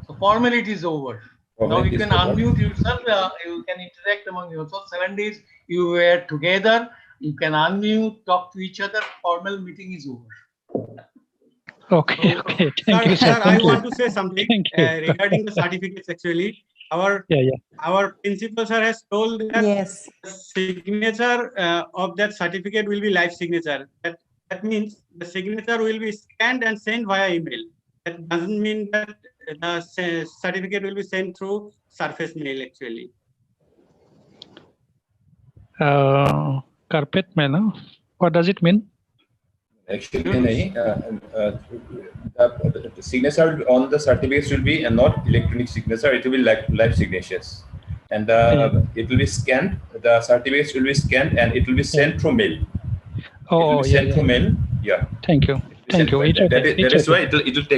So formality is over. Now Formality you is can over. unmute yourself. You can interact among yourself. 7 days you were together. You can unmute, talk to each other. Formal meeting is over. Okay, okay. Thank you, sir. Sir, I Thank you. want to say something Thank you. regarding the certificates. Actually, our Yeah. our principal sir has told that Yes. the signature of that certificate will be live signature. That means the signature will be scanned and sent via email. That doesn't mean that the certificate will be sent through surface mail. Actually, Carpet man, huh? What does it mean? Actually, the signature on the certificates will be not electronic signature. It will be like live signatures, and it will be scanned. The certificates will be scanned and it will be sent through mail. It will Oh, be yeah, sent yeah. through mail. Yeah. Thank you. Thank you. It's That okay. is It's why okay. it will